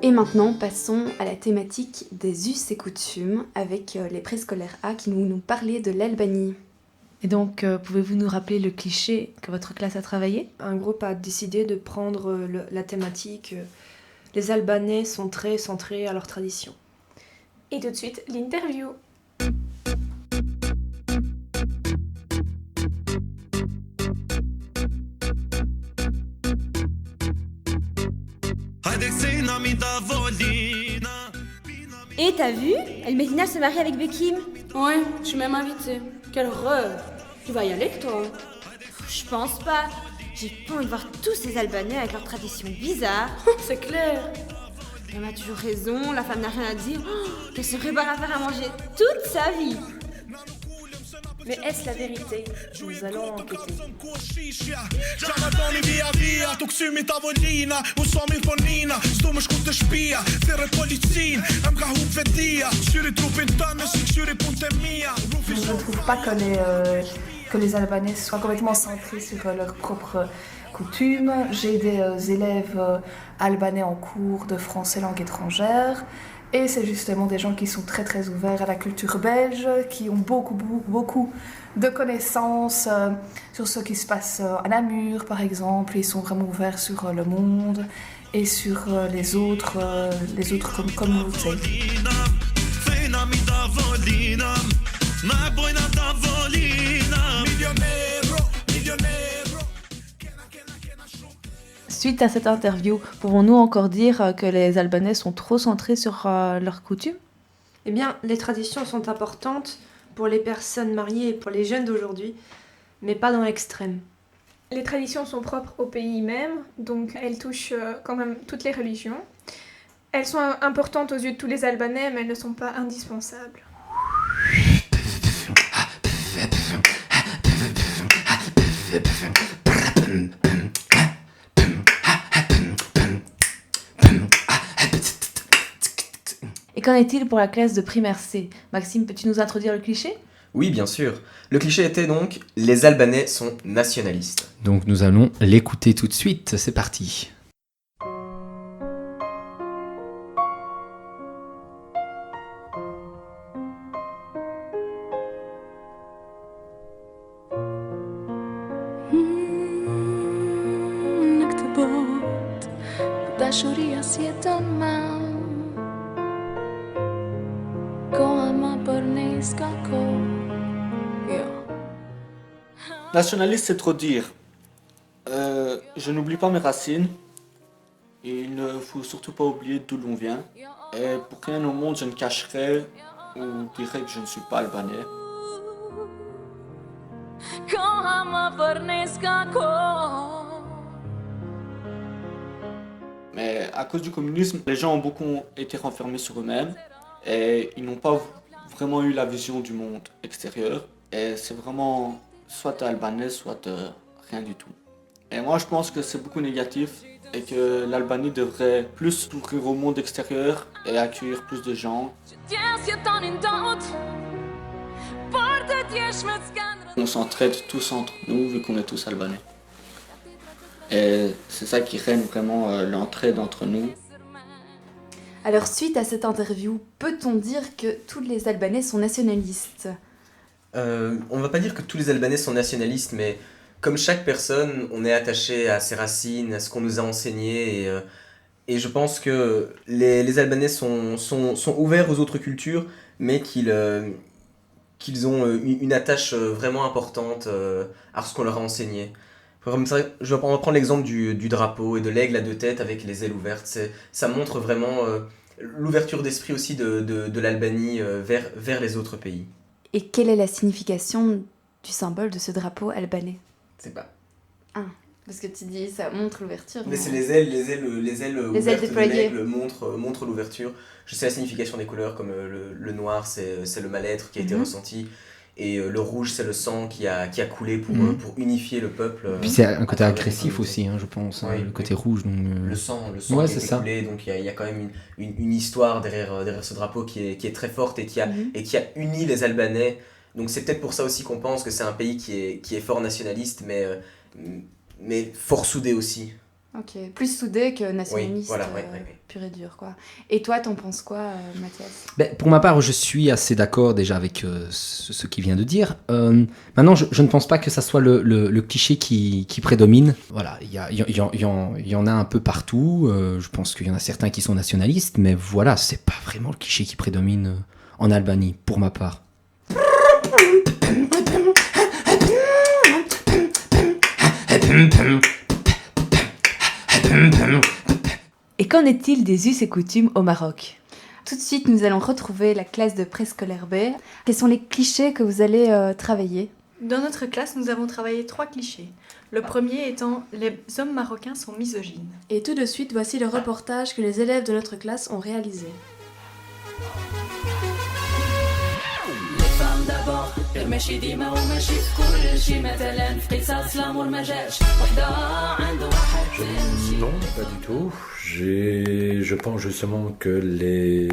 Et maintenant, passons à la thématique des us et coutumes avec les préscolaires A qui nous parlaient de l'Albanie. Et donc, pouvez-vous nous rappeler le cliché que votre classe a travaillé ? Un groupe a décidé de prendre la thématique les Albanais sont très centrés à leur tradition. Et tout de suite, l'interview. Et t'as vu? El Medina se marie avec Bekim. Ouais, je suis même invitée. Quel rêve! Tu vas y aller, toi? Je pense pas. J'ai pas envie de voir tous ces Albanais avec leurs traditions bizarres. C'est clair. On a toujours raison, la femme n'a rien à dire. Qu'elle serait bonne à faire à manger toute sa vie. Mais est-ce la vérité? Nous allons enquêter. Je ne trouve pas que les Albanais soient complètement centrés sur leurs propres coutumes. J'ai des élèves albanais en cours de français langue étrangère. Et c'est justement des gens qui sont très très ouverts à la culture belge, qui ont beaucoup de connaissances sur ce qui se passe à Namur par exemple. Ils sont vraiment ouverts sur le monde et sur les autres communautés. suite à cette interview, pouvons-nous encore dire que les Albanais sont trop centrés sur leurs coutumes ? Eh bien, les traditions sont importantes pour les personnes mariées et pour les jeunes d'aujourd'hui, mais pas dans l'extrême. Les traditions sont propres au pays même, donc elles touchent quand même toutes les religions. Elles sont importantes aux yeux de tous les Albanais, mais elles ne sont pas indispensables. Et qu'en est-il pour la classe de primaire C ? Maxime, peux-tu nous introduire le cliché ? Oui, bien sûr. Le cliché était donc « Les Albanais sont nationalistes ». Donc nous allons l'écouter tout de suite, c'est parti. dashuria s'jeton ma koha ma për ne s'ka kohë. Nationaliste, c'est trop dire. Je n'oublie pas mes racines. Il ne faut surtout pas oublier d'où l'on vient. Et pour rien au monde, je ne cacherai ou dirai que je ne suis pas albanais. Koha ma për ne s'ka kohë. Mais à cause du communisme, les gens ont beaucoup été renfermés sur eux-mêmes et ils n'ont pas vraiment eu la vision du monde extérieur. Et c'est vraiment soit albanais, soit rien du tout. Et moi je pense que c'est beaucoup négatif et que l'Albanie devrait plus s'ouvrir au monde extérieur et accueillir plus de gens. On s'entraide tous entre nous vu qu'on est tous albanais. Et c'est ça qui règne vraiment l'entraide entre nous. Alors suite à cette interview, peut-on dire que tous les Albanais sont nationalistes ? On va pas dire que tous les Albanais sont nationalistes, mais comme chaque personne, on est attaché à ses racines, à ce qu'on nous a enseigné, et je pense que les Albanais sont ouverts aux autres cultures, mais qu'ils ont une attache vraiment importante à ce qu'on leur a enseigné. Comme ça, on va prendre l'exemple du drapeau et de l'aigle à deux têtes avec les ailes ouvertes. Ça montre vraiment l'ouverture d'esprit aussi de l'Albanie vers les autres pays. Et quelle est la signification du symbole de ce drapeau albanais ? C'est pas. Ah, parce que tu dis ça montre l'ouverture. Mais c'est les ailes ouvertes déployées. de l'aigle montrent l'ouverture. Je sais la signification des couleurs, comme le noir, c'est le mal-être qui a été ressenti. Et le rouge, c'est le sang qui a coulé pour unifier le peuple. Puis c'est un côté agressif aussi, hein, je pense, oui, le côté rouge. Donc, le sang ouais, qui a coulé, donc il y a quand même une histoire derrière ce drapeau qui est très forte et qui a uni les Albanais. Donc c'est peut-être pour ça aussi qu'on pense que c'est un pays qui est fort nationaliste, mais fort soudé aussi. Ok, plus soudé que nationaliste, oui, voilà, pur et dur, quoi. Et toi, t'en penses quoi, Mathias ? Pour ma part, je suis assez d'accord déjà avec ce qu'il vient de dire. Maintenant, je ne pense pas que ça soit le cliché qui prédomine. Voilà, il y en a un peu partout. Je pense qu'il y en a certains qui sont nationalistes, mais voilà, c'est pas vraiment le cliché qui prédomine en Albanie, pour ma part. Et qu'en est-il des us et coutumes au Maroc ? Tout de suite, nous allons retrouver la classe de préscolaire B. Quels sont les clichés que vous allez travailler ? Dans notre classe, nous avons travaillé 3 clichés. Le premier étant « Les hommes marocains sont misogynes ». Et tout de suite, voici le reportage que les élèves de notre classe ont réalisé. Non, pas du tout. Je pense justement que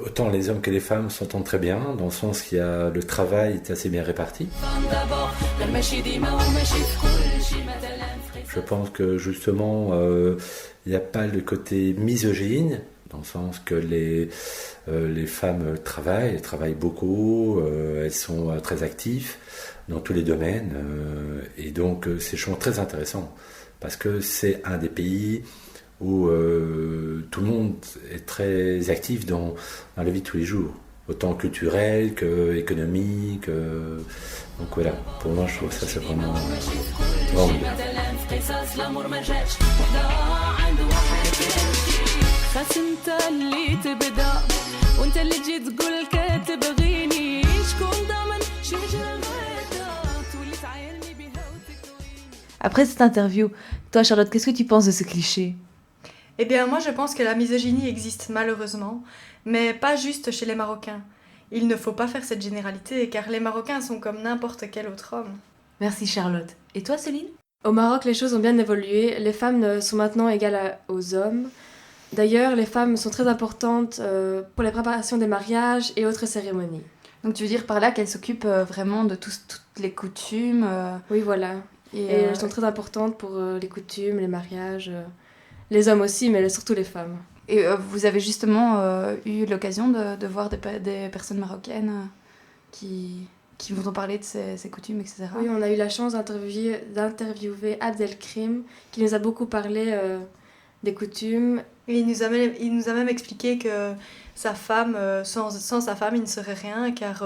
autant les hommes que les femmes s'entendent très bien, dans le sens qu'il y a le travail est assez bien réparti. Je pense que justement, il n'y a pas le côté misogyne, dans le sens que les femmes travaillent beaucoup, elles sont très actives dans tous les domaines, et donc c'est très intéressant, parce que c'est un des pays où tout le monde est très actif dans la vie de tous les jours, autant culturel qu'économique. Donc voilà, pour moi je trouve ça c'est vraiment bien. قصص الامور ما جاتش وحده عند واحد تمشي خاص انت اللي تبدا وانت اللي تجي تقول كتبغيني شكون ضامن شي هجره غدا تولي تعايرني بها وتكويني. Après cette interview, toi Charlotte, qu'est-ce que tu penses de ce cliché? Eh bien, moi, je pense que la misogynie existe malheureusement, mais pas juste chez les Marocains. Il ne faut pas faire cette généralité, car les Marocains sont comme n'importe quel autre homme. Merci Charlotte. Et toi Céline? Au Maroc, les choses ont bien évolué. Les femmes sont maintenant égales aux hommes. D'ailleurs, les femmes sont très importantes pour les préparations des mariages et autres cérémonies. Donc tu veux dire par là qu'elles s'occupent vraiment de toutes les coutumes Oui, voilà. Et elles sont très importantes pour les coutumes, les mariages, les hommes aussi, mais surtout les femmes. Et vous avez justement eu l'occasion de voir des personnes marocaines qui vous ont parlé de ces coutumes, etc. Oui, on a eu la chance d'interviewer Abdelkrim, qui nous a beaucoup parlé des coutumes. Et il nous a même expliqué que sa femme, sans sa femme, il ne serait rien, car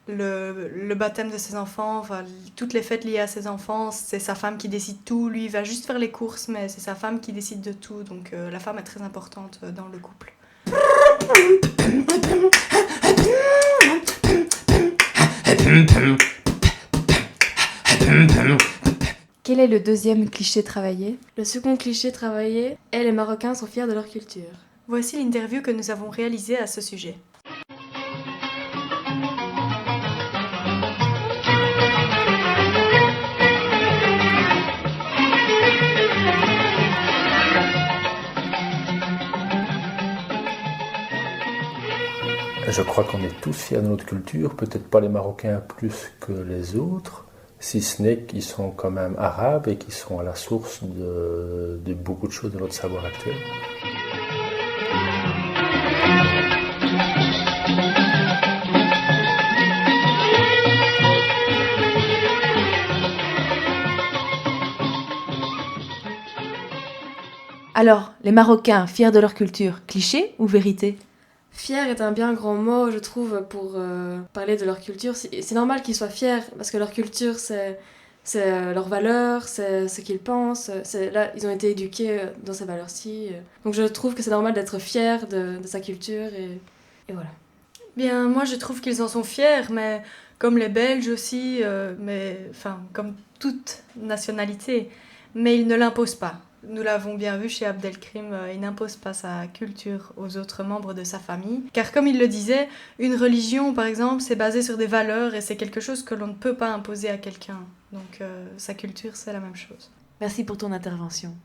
le baptême de ses enfants, enfin, toutes les fêtes liées à ses enfants, c'est sa femme qui décide tout. Lui, il va juste faire les courses, mais c'est sa femme qui décide de tout. Donc la femme est très importante dans le couple. Quel est le deuxième cliché travaillé? Le second cliché travaillé est les Marocains sont fiers de leur culture. Voici l'interview que nous avons réalisée à ce sujet. Je crois qu'on est tous fiers de notre culture, peut-être pas les Marocains plus que les autres, si ce n'est qu'ils sont quand même arabes et qu'ils sont à la source de beaucoup de choses de notre savoir actuel. Alors, les Marocains fiers de leur culture, cliché ou vérité? Fier est un bien grand mot, je trouve, pour parler de leur culture. C'est normal qu'ils soient fiers, parce que leur culture, c'est leurs valeurs, c'est ce qu'ils pensent. Là, ils ont été éduqués dans ces valeurs-ci. Donc je trouve que c'est normal d'être fier de sa culture, et voilà. Bien, moi, je trouve qu'ils en sont fiers, mais comme les Belges aussi, comme toute nationalité. Mais ils ne l'imposent pas. Nous l'avons bien vu chez Abdelkrim, il n'impose pas sa culture aux autres membres de sa famille. Car comme il le disait, une religion, par exemple, c'est basé sur des valeurs et c'est quelque chose que l'on ne peut pas imposer à quelqu'un. Donc sa culture, c'est la même chose. Merci pour ton intervention.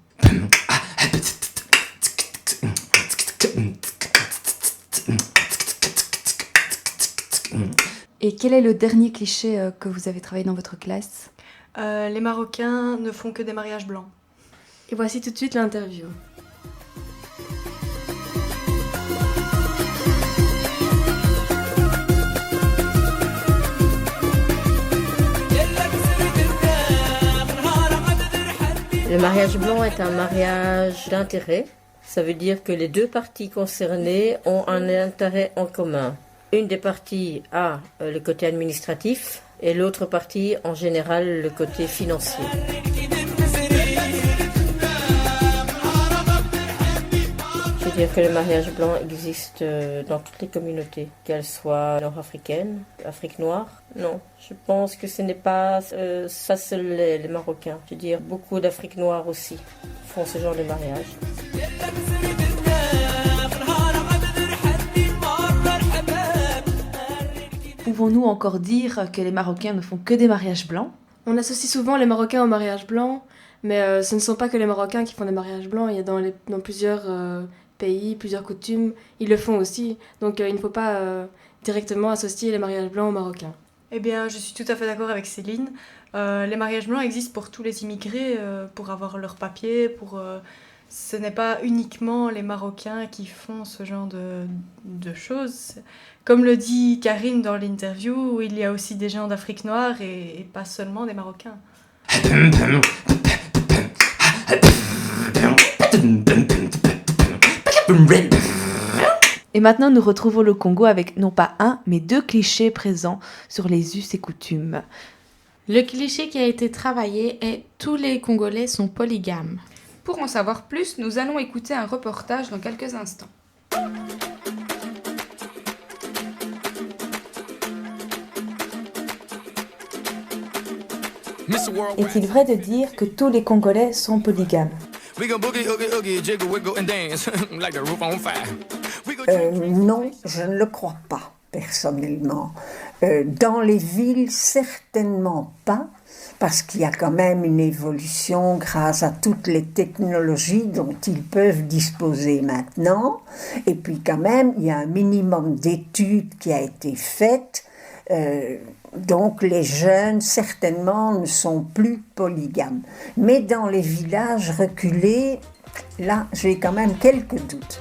Et quel est le dernier cliché que vous avez travaillé dans votre classe? Les Marocains ne font que des mariages blancs. Et voici tout de suite l'interview. Le mariage blanc est un mariage d'intérêt. Ça veut dire que les deux parties concernées ont un intérêt en commun. Une des parties a le côté administratif et l'autre partie, en général, le côté financier. Je veux dire que le mariage blanc existe dans toutes les communautés, qu'elles soient nord-africaines, Afrique noire. Non, je pense que ce n'est pas ça seul les Marocains. Je veux dire, beaucoup d'Afrique noire aussi font ce genre de mariage. Pouvons-nous encore dire que les Marocains ne font que des mariages blancs? On associe souvent les Marocains au mariage blanc, mais ce ne sont pas que les Marocains qui font des mariages blancs. Il y a dans plusieurs pays, plusieurs coutumes, ils le font aussi. Donc il ne faut pas directement associer les mariages blancs aux Marocains. Eh bien, je suis tout à fait d'accord avec Céline. Les mariages blancs existent pour tous les immigrés, pour avoir leurs papiers, ce n'est pas uniquement les Marocains qui font ce genre de choses. Comme le dit Karine dans l'interview, il y a aussi des gens d'Afrique noire et pas seulement des Marocains. Et maintenant, nous retrouvons le Congo avec non pas un, mais deux clichés présents sur les us et coutumes. Le cliché qui a été travaillé est « tous les Congolais sont polygames ». Pour en savoir plus, nous allons écouter un reportage dans quelques instants. Est-il vrai de dire que tous les Congolais sont polygames? Non, je ne le crois pas, personnellement. Dans les villes, certainement pas, parce qu'il y a quand même une évolution grâce à toutes les technologies dont ils peuvent disposer maintenant. Et puis quand même, il y a un minimum d'études qui a été faite. Donc les jeunes, certainement, ne sont plus polygames. Mais dans les villages reculés, là, j'ai quand même quelques doutes.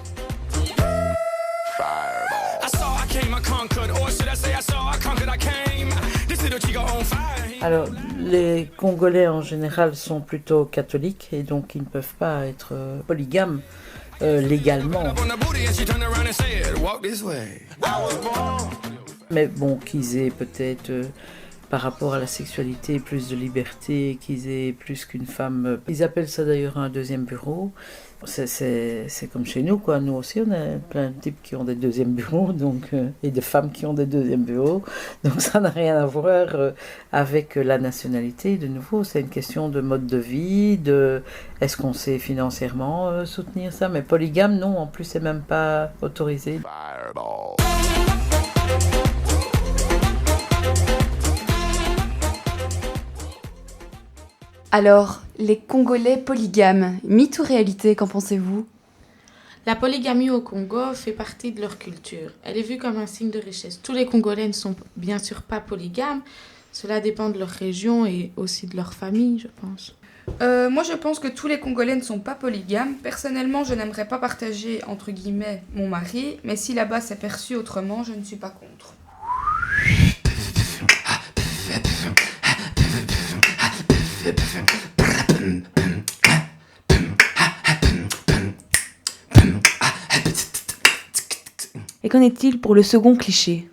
Alors, les Congolais en général sont plutôt catholiques et donc ils ne peuvent pas être polygames légalement. Mais bon, qu'ils aient peut-être, par rapport à la sexualité, plus de liberté, qu'ils aient plus qu'une femme. Ils appellent ça d'ailleurs un deuxième bureau. C'est comme chez nous, quoi. Nous aussi, on a plein de types qui ont des deuxièmes bureaux, donc, et de femmes qui ont des deuxièmes bureaux. Donc ça n'a rien à voir avec la nationalité. De nouveau, c'est une question de mode de vie, de est-ce qu'on sait financièrement soutenir ça. Mais polygame, non, en plus, c'est même pas autorisé. Alors, les Congolais polygames, mythe ou réalité, qu'en pensez-vous? La polygamie au Congo fait partie de leur culture. Elle est vue comme un signe de richesse. Tous les Congolais ne sont bien sûr pas polygames. Cela dépend de leur région et aussi de leur famille, je pense. Moi, je pense que tous les Congolais ne sont pas polygames. Personnellement, je n'aimerais pas partager, entre guillemets, mon mari. Mais si là-bas c'est perçu autrement, je ne suis pas contre. Et qu'en est-il pour le second cliché?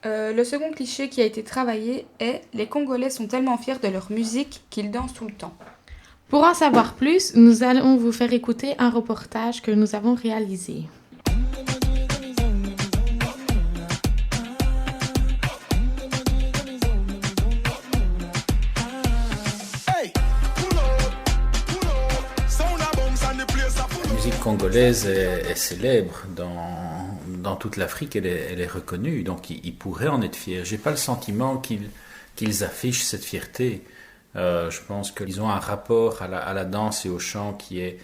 Le second cliché qui a été travaillé est « Les Congolais sont tellement fiers de leur musique qu'ils dansent tout le temps ». Pour en savoir plus, nous allons vous faire écouter un reportage que nous avons réalisé. La musique congolaise est célèbre dans toute l'Afrique, elle est reconnue, donc ils pourraient en être fiers. J'ai pas le sentiment qu'ils affichent cette fierté. Je pense qu'ils ont un rapport à la danse et au chant qui est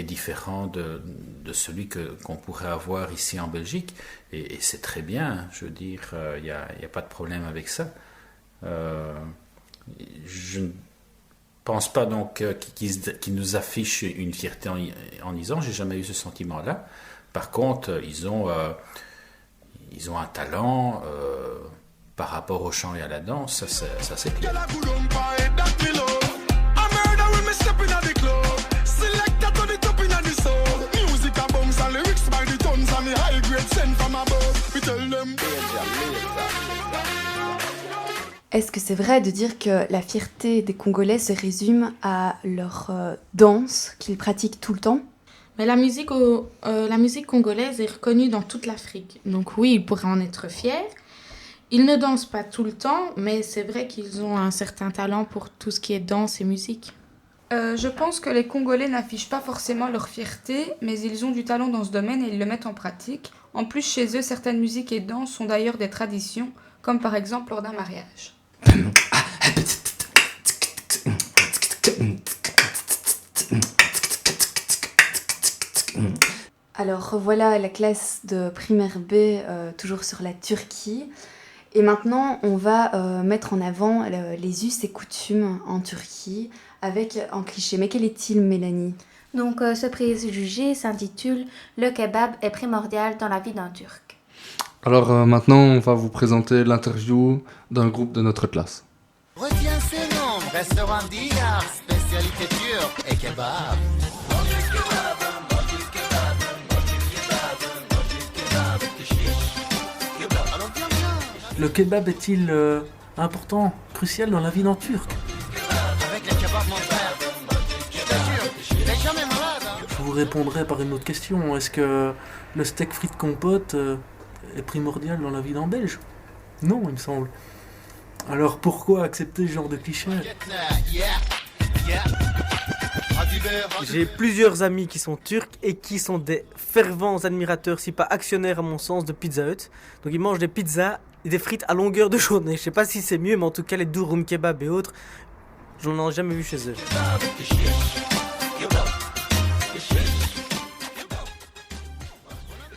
différent de celui qu'on pourrait avoir ici en Belgique. Et c'est très bien, je veux dire, il n'y a pas de problème avec ça. Je ne pense pas donc qu'ils nous affichent une fierté en disant, j'ai jamais eu ce sentiment-là. Par contre, ils ont un talent par rapport au chant et à la danse, ça c'est clair. Est-ce que c'est vrai de dire que la fierté des Congolais se résume à leur danse qu'ils pratiquent tout le temps? Mais la musique congolaise est reconnue dans toute l'Afrique. Donc oui, ils pourraient en être fiers. Ils ne dansent pas tout le temps, mais c'est vrai qu'ils ont un certain talent pour tout ce qui est danse et musique. Je pense que les Congolais n'affichent pas forcément leur fierté, mais ils ont du talent dans ce domaine et ils le mettent en pratique. En plus, chez eux, certaines musiques et danses sont d'ailleurs des traditions, comme par exemple lors d'un mariage. Alors revoilà la classe de primaire B, toujours sur la Turquie. Et maintenant, on va mettre en avant les us et coutumes en Turquie avec un cliché. Mais quel est-il, Mélanie? Donc, ce préjugé s'intitule « Le kebab est primordial dans la vie d'un Turc ». Alors maintenant, on va vous présenter l'interview d'un groupe de notre classe. Retiens ces noms, restaurant d'hier, spécialité turque et kebab. Le kebab est-il important, crucial dans la vie d'un Turc. Avec les kebabs, mon frère. Je t'assure, t'es jamais malade, hein. Je vous répondrai par une autre question. Est-ce que le steak frites compote est primordial dans la vie d'un Belge? Non, il me semble. Alors pourquoi accepter ce genre de cliché? J'ai plusieurs amis qui sont turcs et qui sont des fervents admirateurs, si pas actionnaires à mon sens, de Pizza Hut. Donc ils mangent des pizzas et des frites à longueur de journée. Je sais pas si c'est mieux, mais en tout cas les durum kebab et autres, je n'en ai jamais vu chez eux.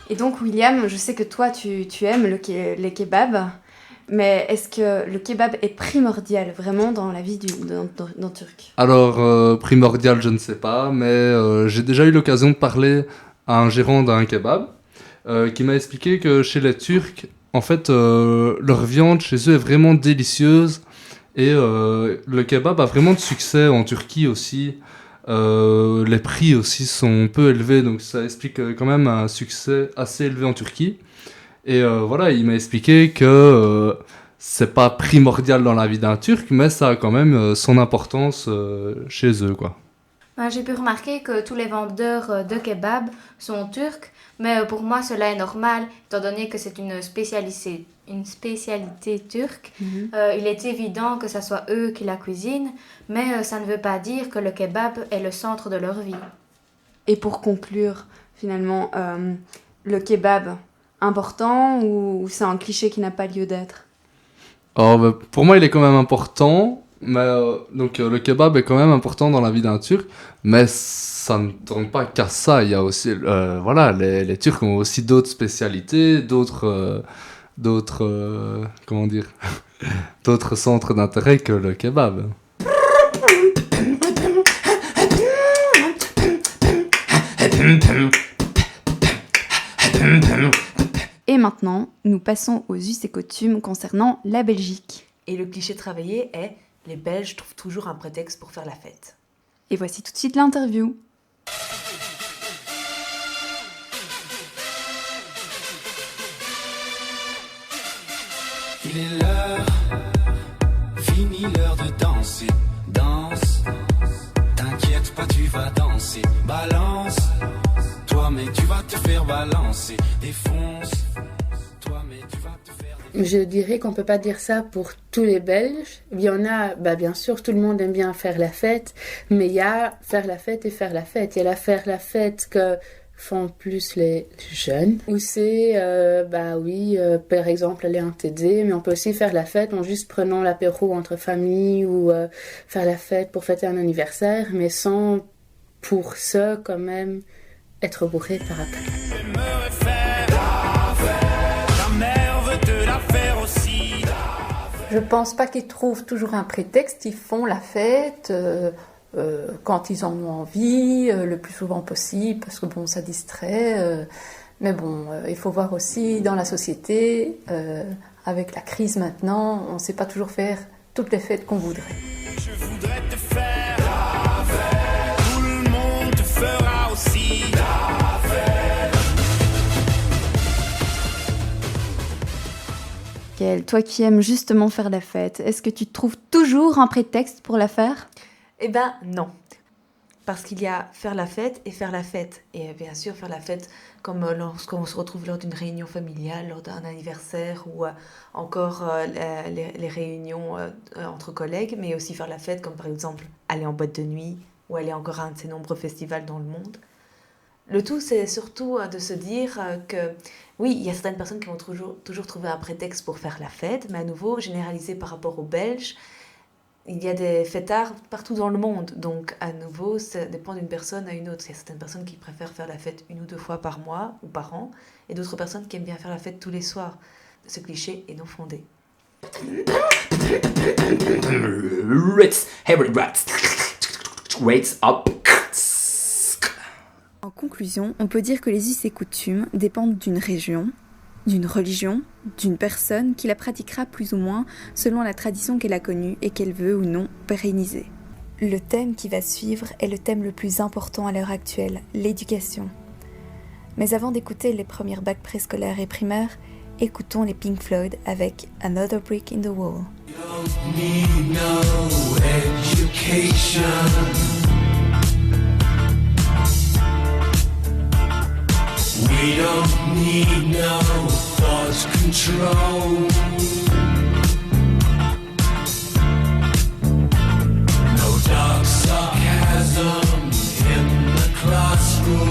Et donc William, je sais que toi tu aimes les kebabs, mais est-ce que le kebab est primordial vraiment dans la vie d'un Turc? Alors, primordial, je ne sais pas, mais j'ai déjà eu l'occasion de parler à un gérant d'un kebab qui m'a expliqué que chez les Turcs, en fait, leur viande chez eux est vraiment délicieuse et le kebab a vraiment de succès en Turquie aussi. Les prix aussi sont peu élevés, donc ça explique quand même un succès assez élevé en Turquie. Et voilà, il m'a expliqué que c'est pas primordial dans la vie d'un Turc, mais ça a quand même son importance chez eux, quoi. J'ai pu remarquer que tous les vendeurs de kebab sont turcs, mais pour moi cela est normal, étant donné que c'est une spécialité turque. Il est évident que ce soit eux qui la cuisinent, mais ça ne veut pas dire que le kebab est le centre de leur vie. Et pour conclure, finalement, le kebab, important ou c'est un cliché qui n'a pas lieu d'être? Alors, pour moi, il est quand même important. Mais donc le kebab est quand même important dans la vie d'un Turc, mais ça ne tourne pas qu'à ça. Il y a aussi, voilà, les Turcs ont aussi d'autres spécialités, d'autres comment dire, d'autres centres d'intérêt que le kebab. Et maintenant, nous passons aux us et coutumes concernant la Belgique. Et le cliché travaillé est: les Belges trouvent toujours un prétexte pour faire la fête. Et voici tout de suite l'interview. Il est l'heure, fini l'heure de danser. Danse, t'inquiète pas, tu vas danser. Balance, toi mais tu vas te faire balancer. Défonce, toi mais tu vas te faire... Je dirais qu'on peut pas dire ça pour tous les Belges. Il y en a, bien sûr, tout le monde aime bien faire la fête, mais il y a faire la fête et faire la fête. Il y a la faire la fête que font plus les jeunes, ou c'est, par exemple, aller en TD, mais on peut aussi faire la fête en juste prenant l'apéro entre familles ou faire la fête pour fêter un anniversaire, mais sans, pour ça, quand même, être bourré par après. Je pense pas qu'ils trouvent toujours un prétexte, ils font la fête quand ils en ont envie, le plus souvent possible, parce que bon, ça distrait. Mais bon, il faut voir aussi dans la société, avec la crise maintenant, on ne sait pas toujours faire toutes les fêtes qu'on voudrait. Je voudrais te faire la fête, tout le monde te fera aussi la fête. Gaëlle, toi qui aimes justement faire la fête, est-ce que tu trouves toujours un prétexte pour la faire? Eh ben non, parce qu'il y a faire la fête et faire la fête. Et bien sûr faire la fête comme lorsqu'on se retrouve lors d'une réunion familiale, lors d'un anniversaire ou encore les réunions entre collègues, mais aussi faire la fête comme par exemple aller en boîte de nuit ou aller encore à un de ces nombreux festivals dans le monde. Le tout, c'est surtout de se dire que oui, il y a certaines personnes qui vont toujours trouver un prétexte pour faire la fête, mais à nouveau, généralisé par rapport aux Belges, il y a des fêtards partout dans le monde. Donc, à nouveau, ça dépend d'une personne à une autre. Il y a certaines personnes qui préfèrent faire la fête 1 ou 2 fois par mois ou par an, et d'autres personnes qui aiment bien faire la fête tous les soirs. Ce cliché est non fondé. Rates up. En conclusion, on peut dire que les us et coutumes dépendent d'une région, d'une religion, d'une personne qui la pratiquera plus ou moins selon la tradition qu'elle a connue et qu'elle veut ou non pérenniser. Le thème qui va suivre est le thème le plus important à l'heure actuelle, l'éducation. Mais avant d'écouter les premières bacs préscolaires et primaires, écoutons les Pink Floyd avec Another Brick in the Wall. Need no education. We don't need no thought control. No dark sarcasm in the classroom.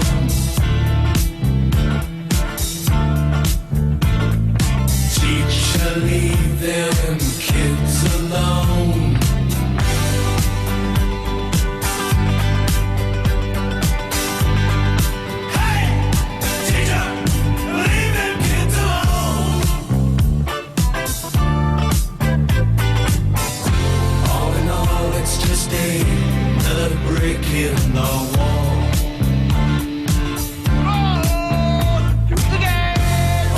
Teacher, leave them kids alone. Hey, teacher, leave them kids alone. All in all, it's just another brick in the wall.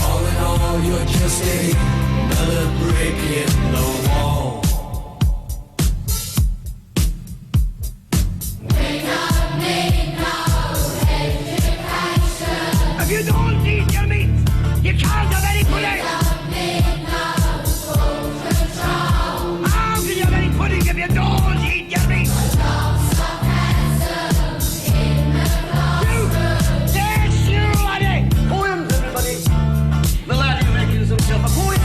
All in all, you're just another brick in the wall. If you don't eat your meat, you can't have any pudding. How can you have any pudding if you don't eat your meat? Yes, you laddie! Poems, everybody! The laddie making himself a poem.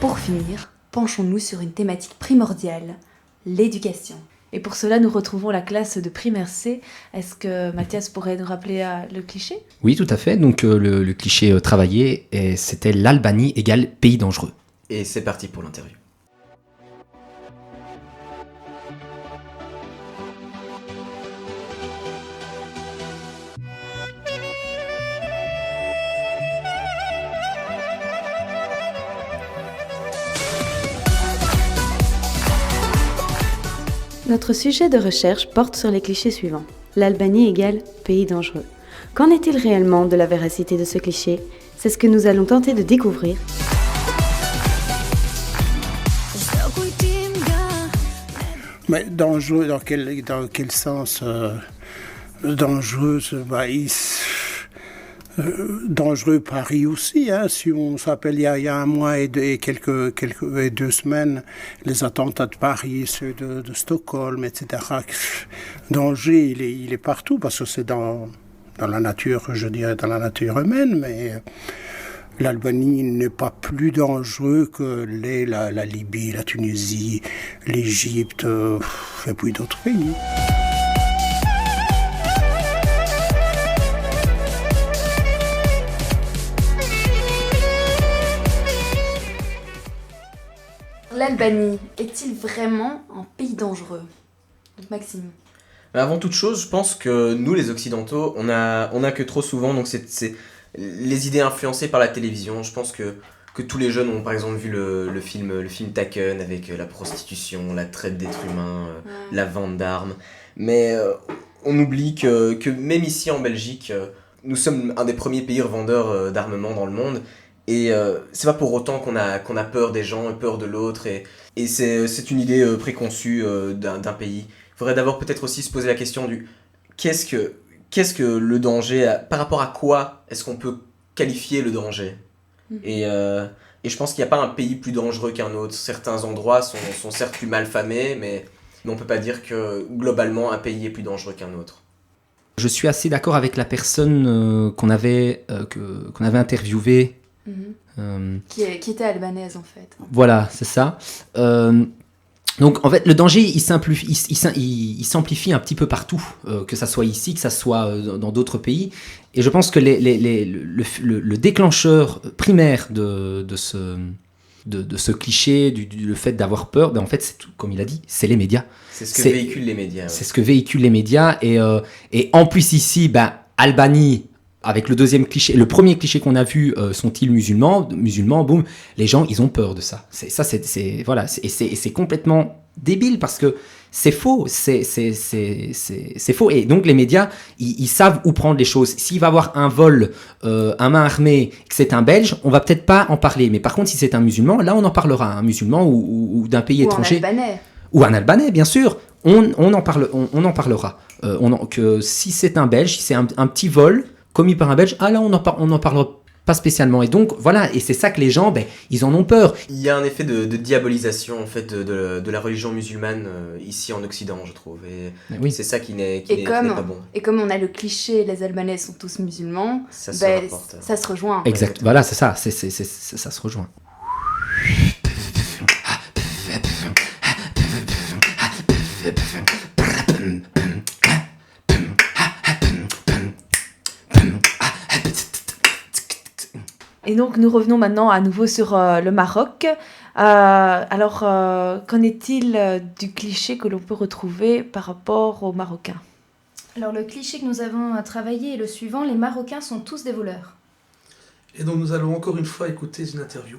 Pour finir, penchons-nous sur une thématique primordiale, l'éducation. Et pour cela, nous retrouvons la classe de primaire C. Est-ce que Mathias pourrait nous rappeler le cliché ? Oui, tout à fait. Donc le cliché travaillé, c'était l'Albanie égale pays dangereux. Et c'est parti pour l'interview. Notre sujet de recherche porte sur les clichés suivants. L'Albanie égale pays dangereux. Qu'en est-il réellement de la véracité de ce cliché ? C'est ce que nous allons tenter de découvrir. Mais dangereux, dans quel sens dangereux, dangereux Paris aussi, hein, si on s'appelle il y a un mois et 2 semaines, les attentats de Paris, ceux de Stockholm, etc. Danger, il est partout, parce que c'est dans la nature, je dirais, dans la nature humaine, mais l'Albanie n'est pas plus dangereux que la Libye, la Tunisie, l'Égypte, et puis d'autres pays. L'Albanie est-il vraiment un pays dangereux ? Donc Maxime. Mais avant toute chose, je pense que nous, les Occidentaux, on a que trop souvent, donc c'est les idées influencées par la télévision. Je pense que tous les jeunes ont par exemple vu le film Taken avec la prostitution, la traite d'êtres humains, la vente d'armes. Mais on oublie que même ici en Belgique, nous sommes un des premiers pays revendeurs d'armement dans le monde. Et c'est pas pour autant qu'on a peur des gens, peur de l'autre, et c'est une idée préconçue d'un pays. Il faudrait d'abord peut-être aussi se poser la question du qu'est-ce que le danger, par rapport à quoi est-ce qu'on peut qualifier le danger ? Et je pense qu'il n'y a pas un pays plus dangereux qu'un autre. Certains endroits sont certes plus mal famés, mais on peut pas dire que globalement un pays est plus dangereux qu'un autre. Je suis assez d'accord avec la personne qu'on avait interviewée. Qui était albanaise en fait. Voilà, c'est ça. Donc en fait, le danger, il s'amplifie un petit peu partout, que ça soit ici, que ça soit dans d'autres pays. Et je pense que le déclencheur primaire de ce cliché, le fait d'avoir peur, en fait, c'est tout, comme il a dit, c'est les médias. C'est ce que véhiculent les médias. Ouais. C'est ce que véhiculent les médias. Et en plus ici, Albanie, avec le deuxième cliché, le premier cliché qu'on a vu, sont-ils musulmans, boum, les gens, ils ont peur de ça. C'est complètement débile parce que c'est faux, c'est faux. Et donc les médias, ils savent où prendre les choses. S'il va y avoir un vol, un main armée, que c'est un Belge, on va peut-être pas en parler. Mais par contre, si c'est un musulman, là on en parlera. Un musulman ou d'un pays étranger. Ou un Albanais. Ou un Albanais, bien sûr. On en parlera. Que si c'est un Belge, si c'est un petit vol commis par un Belge, là on en parlera pas spécialement. Et donc voilà, et c'est ça que les gens, ils en ont peur. Il y a un effet de diabolisation en fait de la religion musulmane ici en Occident, je trouve. Et oui. C'est ça qui n'est pas bon. Et comme on a le cliché, les Albanais sont tous musulmans, ça se rejoint. Exact. Voilà, c'est ça. Ça se rejoint. Et donc nous revenons maintenant à nouveau sur le Maroc. Alors, qu'en est-il du cliché que l'on peut retrouver par rapport aux Marocains ? Alors le cliché que nous avons travaillé est le suivant, les Marocains sont tous des voleurs. Et donc nous allons encore une fois écouter une interview.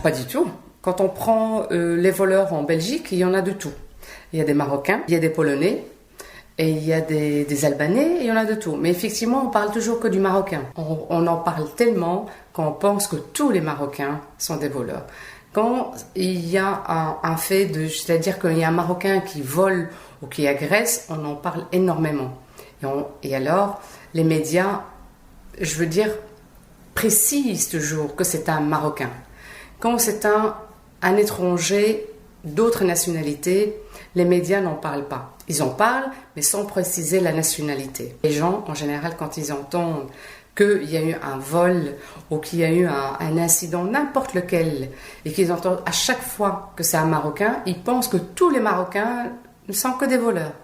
Pas du tout. Quand on prend les voleurs en Belgique, il y en a de tout. Il y a des Marocains, il y a des Polonais, et il y a des Albanais, et il y en a de tout. Mais effectivement, on parle toujours que du Marocain. On en parle tellement qu'on pense que tous les Marocains sont des voleurs. Quand il y a un fait c'est-à-dire qu'il y a un Marocain qui vole ou qui agresse, on en parle énormément. Et alors, les médias, je veux dire, précisent toujours que c'est un Marocain. Quand c'est un étranger d'autres nationalités, les médias n'en parlent pas. Ils en parlent, mais sans préciser la nationalité. Les gens, en général, quand ils entendent qu'il y a eu un vol ou qu'il y a eu un incident, n'importe lequel, et qu'ils entendent à chaque fois que c'est un Marocain, ils pensent que tous les Marocains ne sont que des voleurs.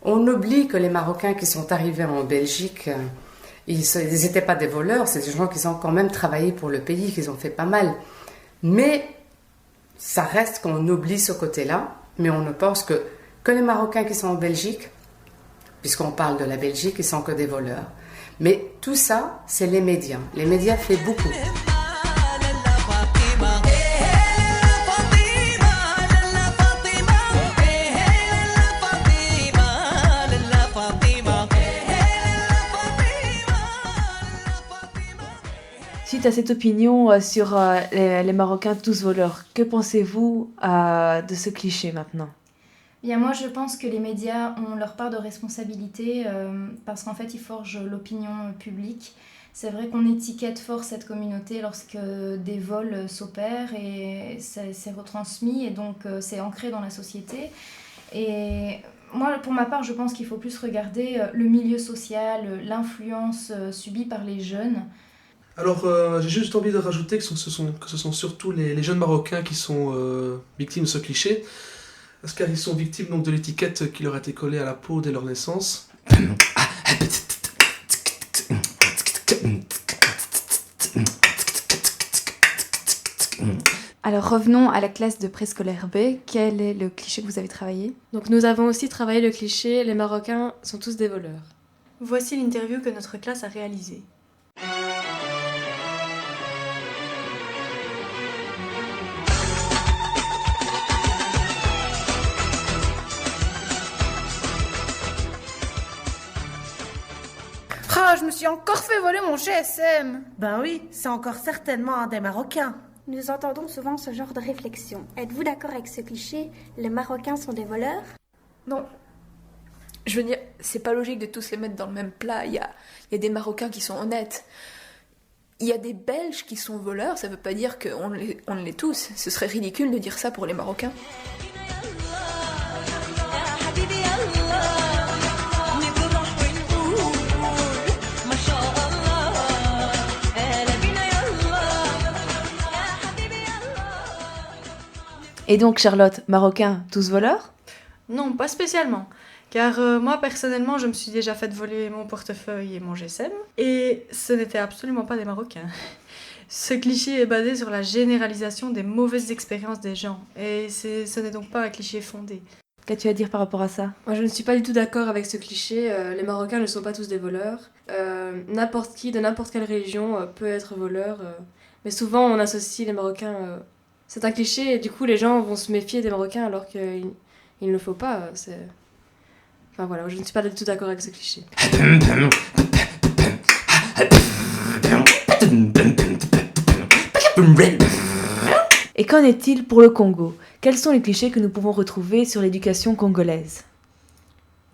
On oublie que les Marocains qui sont arrivés en Belgique, ils n'étaient pas des voleurs, c'est des gens qui ont quand même travaillé pour le pays, qui ont fait pas mal. Mais ça reste qu'on oublie ce côté-là, mais on ne pense que les Marocains qui sont en Belgique, puisqu'on parle de la Belgique, ils sont que des voleurs. Mais tout ça, c'est les médias. Les médias font beaucoup. Suite à cette opinion sur les Marocains tous voleurs, que pensez-vous de ce cliché maintenant ? Bien, moi je pense que les médias ont leur part de responsabilité parce qu'en fait ils forgent l'opinion publique. C'est vrai qu'on étiquette fort cette communauté lorsque des vols s'opèrent et c'est retransmis et donc c'est ancré dans la société. Et moi pour ma part je pense qu'il faut plus regarder le milieu social, l'influence subie par les jeunes. Alors, j'ai juste envie de rajouter que ce sont surtout les jeunes Marocains qui sont victimes de ce cliché, car ils sont victimes donc, de l'étiquette qui leur a été collée à la peau dès leur naissance. Alors revenons à la classe de préscolaire B. Quel est le cliché que vous avez travaillé ? Donc nous avons aussi travaillé le cliché « Les Marocains sont tous des voleurs ». Voici l'interview que notre classe a réalisée. Je me suis encore fait voler mon GSM. Ben oui, c'est encore certainement un des Marocains. Nous entendons souvent ce genre de réflexion. Êtes-vous d'accord avec ce cliché ? Les Marocains sont des voleurs ? Non. Je veux dire, c'est pas logique de tous les mettre dans le même plat. Il y a des Marocains qui sont honnêtes. Il y a des Belges qui sont voleurs, ça veut pas dire qu'on l'est tous. Ce serait ridicule de dire ça pour les Marocains. Et donc Charlotte, Marocains, tous voleurs? Non, pas spécialement. Car moi, personnellement, je me suis déjà fait voler mon portefeuille et mon GSM. Et ce n'étaient absolument pas des Marocains. Ce cliché est basé sur la généralisation des mauvaises expériences des gens. Et ce n'est donc pas un cliché fondé. Qu'as-tu à dire par rapport à ça? Moi, je ne suis pas du tout d'accord avec ce cliché. Les Marocains ne sont pas tous des voleurs. N'importe qui, de n'importe quelle religion, peut être voleur. Mais souvent, on associe les Marocains... C'est un cliché et du coup, les gens vont se méfier des Marocains alors qu'il ne le faut pas. Enfin voilà, je ne suis pas du tout d'accord avec ce cliché. Et qu'en est-il pour le Congo? Quels sont les clichés que nous pouvons retrouver sur l'éducation congolaise?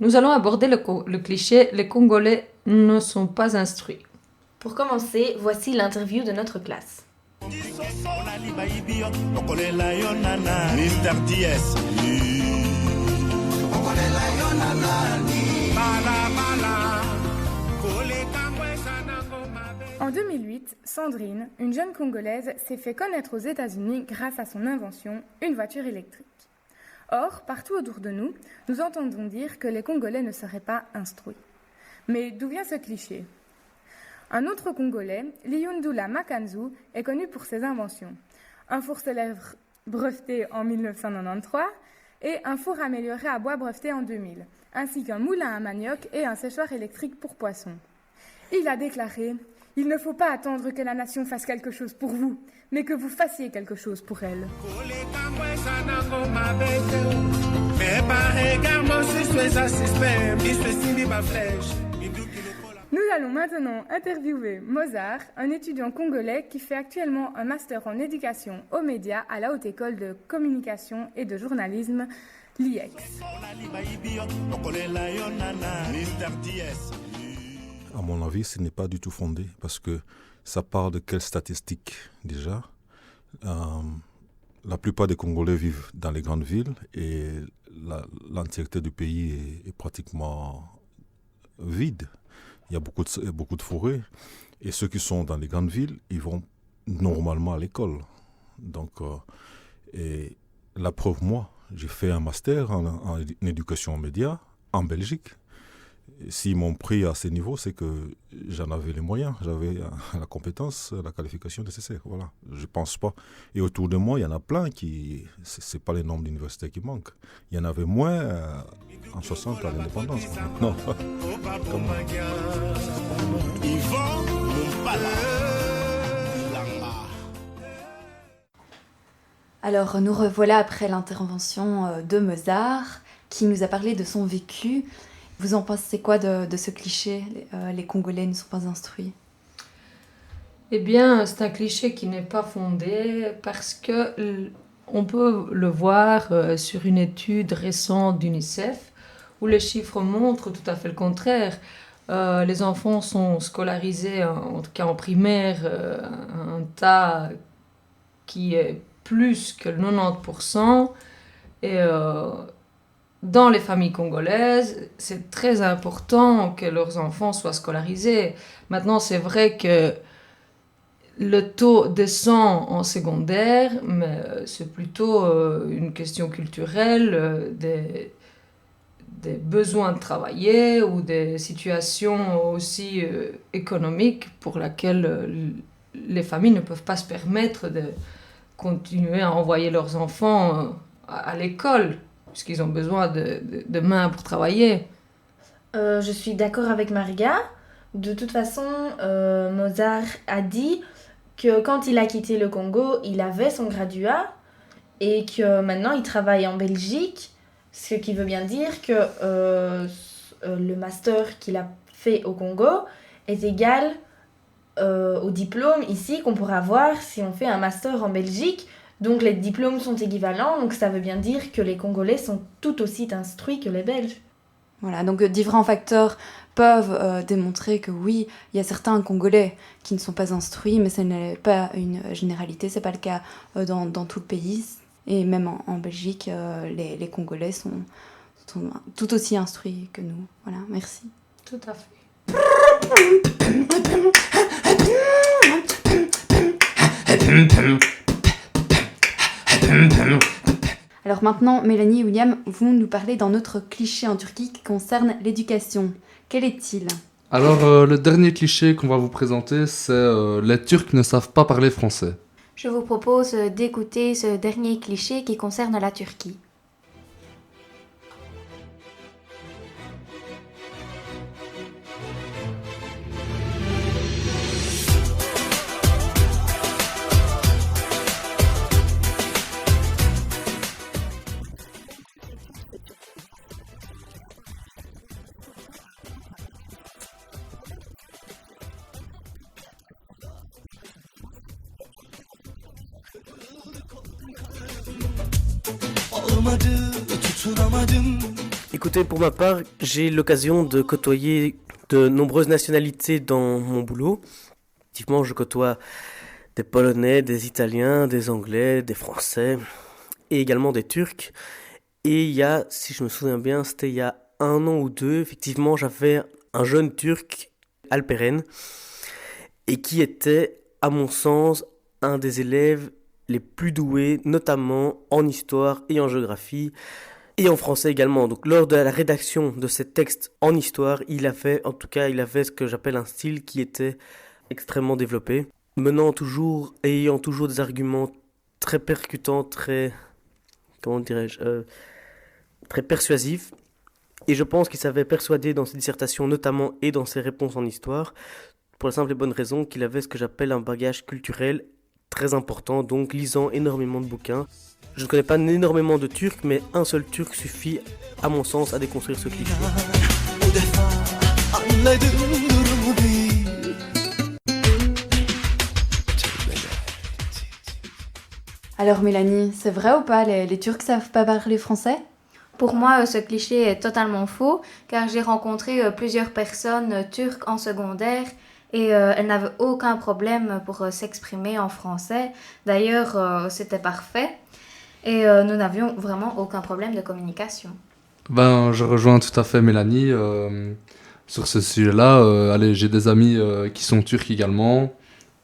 Nous allons aborder le cliché « les Congolais ne sont pas instruits ». Pour commencer, voici l'interview de notre classe. En 2008, Sandrine, une jeune Congolaise, s'est fait connaître aux États-Unis grâce à son invention, une voiture électrique. Or, partout autour de nous, nous entendons dire que les Congolais ne seraient pas instruits. Mais d'où vient ce cliché? Un autre Congolais, Liyundula Makanzu, est connu pour ses inventions. Un four solaire breveté en 1993 et un four amélioré à bois breveté en 2000, ainsi qu'un moulin à manioc et un séchoir électrique pour poissons. Il a déclaré « Il ne faut pas attendre que la nation fasse quelque chose pour vous, mais que vous fassiez quelque chose pour elle. » Nous allons maintenant interviewer Mozart, un étudiant congolais qui fait actuellement un master en éducation aux médias à la Haute École de Communication et de Journalisme, l'IEX. À mon avis, ce n'est pas du tout fondé parce que ça part de quelles statistiques déjà? La plupart des Congolais vivent dans les grandes villes et l'entièreté du pays est pratiquement vide. Il y a beaucoup de forêts et ceux qui sont dans les grandes villes, ils vont normalement à l'école. Donc, et la preuve, moi, j'ai fait un master en éducation aux médias en Belgique. S'ils m'ont pris à ce niveau, c'est que j'en avais les moyens, j'avais la compétence, la qualification nécessaire. Voilà, je pense pas. Et autour de moi, il y en a plein qui, c'est pas les nombres d'universités qui manquent. Il y en avait moins en 60 à l'indépendance. Non. Alors, nous revoilà après l'intervention de Mozart, qui nous a parlé de son vécu. Vous en pensez quoi de ce cliché, les Congolais ne sont pas instruits? Eh bien, c'est un cliché qui n'est pas fondé parce que on peut le voir sur une étude récente d'UNICEF où les chiffres montrent tout à fait le contraire. Les enfants sont scolarisés, en tout cas en primaire, un tas qui est plus que le 90%. Et dans les familles congolaises, c'est très important que leurs enfants soient scolarisés. Maintenant, c'est vrai que le taux descend en secondaire, mais c'est plutôt une question culturelle, des besoins de travailler ou des situations aussi économiques pour lesquelles les familles ne peuvent pas se permettre de continuer à envoyer leurs enfants à l'école, puisqu'ils ont besoin de mains pour travailler. Je suis d'accord avec Maria. De toute façon, Mozart a dit que quand il a quitté le Congo, il avait son graduat et que maintenant il travaille en Belgique, ce qui veut bien dire que le master qu'il a fait au Congo est égal au diplôme ici qu'on pourra avoir si on fait un master en Belgique. Donc les diplômes sont équivalents, donc ça veut bien dire que les Congolais sont tout aussi instruits que les Belges. Voilà, donc différents facteurs peuvent démontrer que oui, il y a certains Congolais qui ne sont pas instruits, mais ce n'est pas une généralité, c'est pas le cas dans tout le pays. Et même en Belgique, les Congolais sont tout aussi instruits que nous. Voilà, merci. Tout à fait. Alors maintenant, Mélanie et William vont nous parler d'un autre cliché en Turquie qui concerne l'éducation. Quel est-il ? Alors, le dernier cliché qu'on va vous présenter, c'est les Turcs ne savent pas parler français. Je vous propose d'écouter ce dernier cliché qui concerne la Turquie. Écoutez, pour ma part, j'ai l'occasion de côtoyer de nombreuses nationalités dans mon boulot. Effectivement, je côtoie des Polonais, des Italiens, des Anglais, des Français et également des Turcs. Et il y a, si je me souviens bien, c'était il y a 1 an ou 2, effectivement, j'avais un jeune Turc, Alperen, et qui était, à mon sens, un des élèves les plus doués, notamment en histoire et en géographie, et en français également. Donc lors de la rédaction de ces textes en histoire, il avait ce que j'appelle un style qui était extrêmement développé, ayant toujours des arguments très percutants, très persuasifs. Et je pense qu'il savait persuader dans ses dissertations notamment et dans ses réponses en histoire, pour la simple et bonne raison qu'il avait ce que j'appelle un bagage culturel très important, donc lisant énormément de bouquins. Je ne connais pas énormément de Turcs, mais un seul Turc suffit, à mon sens, à déconstruire ce cliché. Alors Mélanie, c'est vrai ou pas, les Turcs savent pas parler français ? Pour moi, ce cliché est totalement faux, car j'ai rencontré plusieurs personnes turques en secondaire et elles n'avaient aucun problème pour s'exprimer en français. D'ailleurs, c'était parfait et nous n'avions vraiment aucun problème de communication. Je rejoins tout à fait Mélanie sur ce sujet-là. J'ai des amis qui sont turcs également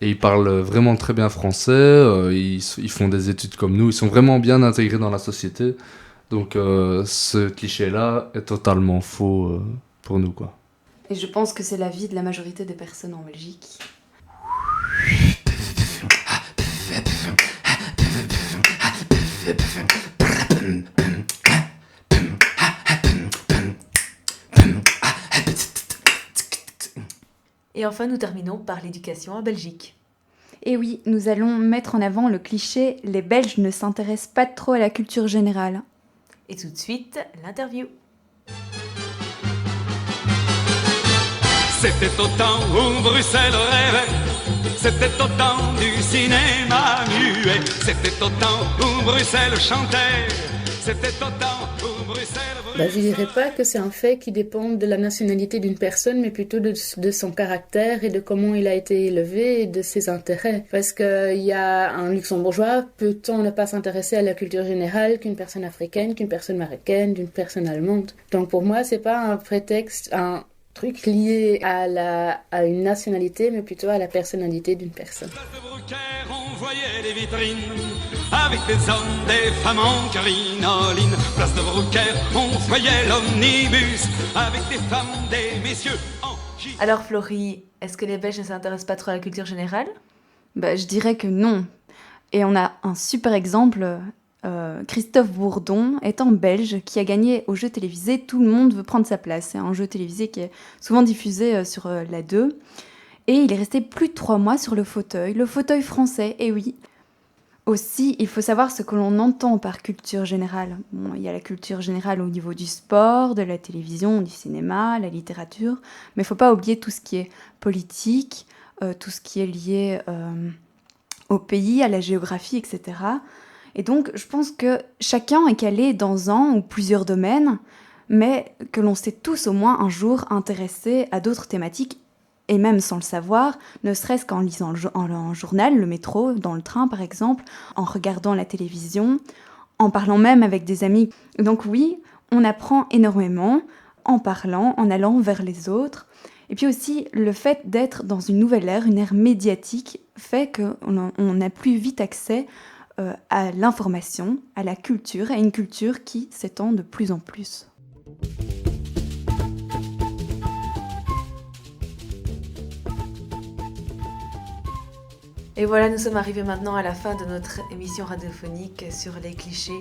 et ils parlent vraiment très bien français. Ils font des études comme nous, ils sont vraiment bien intégrés dans la société. Donc ce cliché-là est totalement faux pour nous, quoi. Et je pense que c'est l'avis de la majorité des personnes en Belgique. Et enfin, nous terminons par l'éducation en Belgique. Et oui, nous allons mettre en avant le cliché « Les Belges ne s'intéressent pas trop à la culture générale ». Et tout de suite, l'interview. C'était au temps où Bruxelles rêvait, c'était au temps du cinéma muet, c'était au temps où Bruxelles chantait, c'était au temps où Bruxelles... Je dirais pas que c'est un fait qui dépend de la nationalité d'une personne, mais plutôt de son caractère et de comment il a été élevé et de ses intérêts. Parce qu'il y a un luxembourgeois, peut-on ne pas s'intéresser à la culture générale qu'une personne africaine, qu'une personne marocaine, d'une personne allemande. Donc pour moi, c'est pas un prétexte, un truc lié à une nationalité, mais plutôt à la personnalité d'une personne. On voyait les vitrines avec des hommes, des femmes en crinoline. Place de Brouckère, on voyait l'omnibus avec des femmes, des messieurs en... Alors Florie, est-ce que les Belges ne s'intéressent pas trop à la culture générale ? Je dirais que non. Et on a un super exemple, Christophe Bourdon étant belge qui a gagné au jeu télévisé Tout le monde veut prendre sa place. C'est un jeu télévisé qui est souvent diffusé sur la 2. Et il est resté plus de 3 mois sur le fauteuil français, et oui. Aussi, il faut savoir ce que l'on entend par culture générale. Bon, il y a la culture générale au niveau du sport, de la télévision, du cinéma, la littérature, mais il ne faut pas oublier tout ce qui est politique, tout ce qui est lié au pays, à la géographie, etc. Et donc, je pense que chacun est calé dans un ou plusieurs domaines, mais que l'on s'est tous au moins un jour intéressés à d'autres thématiques, et même sans le savoir, ne serait-ce qu'en lisant un journal, le métro, dans le train par exemple, en regardant la télévision, en parlant même avec des amis. Donc oui, on apprend énormément en parlant, en allant vers les autres. Et puis aussi, le fait d'être dans une nouvelle ère, une ère médiatique, fait qu'on a plus vite accès à l'information, à la culture, à une culture qui s'étend de plus en plus. Et voilà, nous sommes arrivés maintenant à la fin de notre émission radiophonique sur les clichés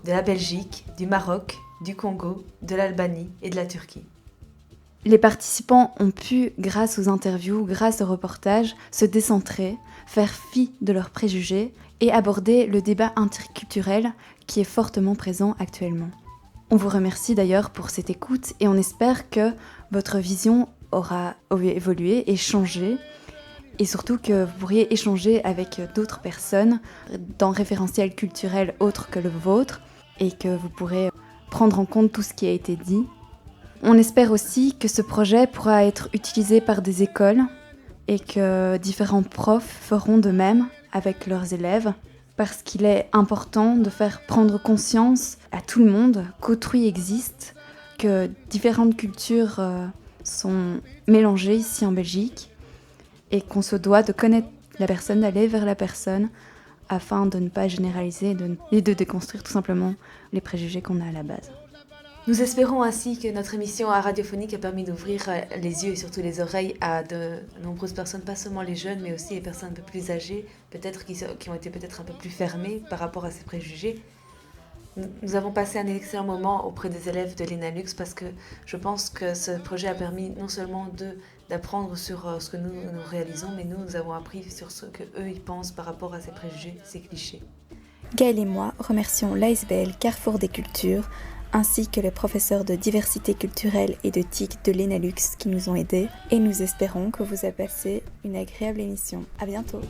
de la Belgique, du Maroc, du Congo, de l'Albanie et de la Turquie. Les participants ont pu, grâce aux interviews, grâce aux reportages, se décentrer, faire fi de leurs préjugés et aborder le débat interculturel qui est fortement présent actuellement. On vous remercie d'ailleurs pour cette écoute et on espère que votre vision aura évolué et changé et surtout que vous pourriez échanger avec d'autres personnes dans référentiels culturels autres que le vôtre et que vous pourrez prendre en compte tout ce qui a été dit. On espère aussi que ce projet pourra être utilisé par des écoles et que différents profs feront de même avec leurs élèves parce qu'il est important de faire prendre conscience à tout le monde qu'autrui existe, que différentes cultures sont mélangées ici en Belgique et qu'on se doit de connaître la personne, d'aller vers la personne afin de ne pas généraliser et de déconstruire tout simplement les préjugés qu'on a à la base. Nous espérons ainsi que notre émission radiophonique a permis d'ouvrir les yeux et surtout les oreilles à de nombreuses personnes, pas seulement les jeunes, mais aussi les personnes un peu plus âgées, peut-être qui ont été peut-être un peu plus fermées par rapport à ces préjugés. Nous avons passé un excellent moment auprès des élèves de l'ENALUX parce que je pense que ce projet a permis non seulement d'apprendre sur ce que nous réalisons, mais nous avons appris sur ce qu'eux ils pensent par rapport à ces préjugés, ces clichés. Gaëlle et moi remercions l'ASBL Carrefour des Cultures, ainsi que les professeurs de diversité culturelle et de TIC de l'ENALUX qui nous ont aidés, et nous espérons que vous avez passé une agréable émission. À bientôt.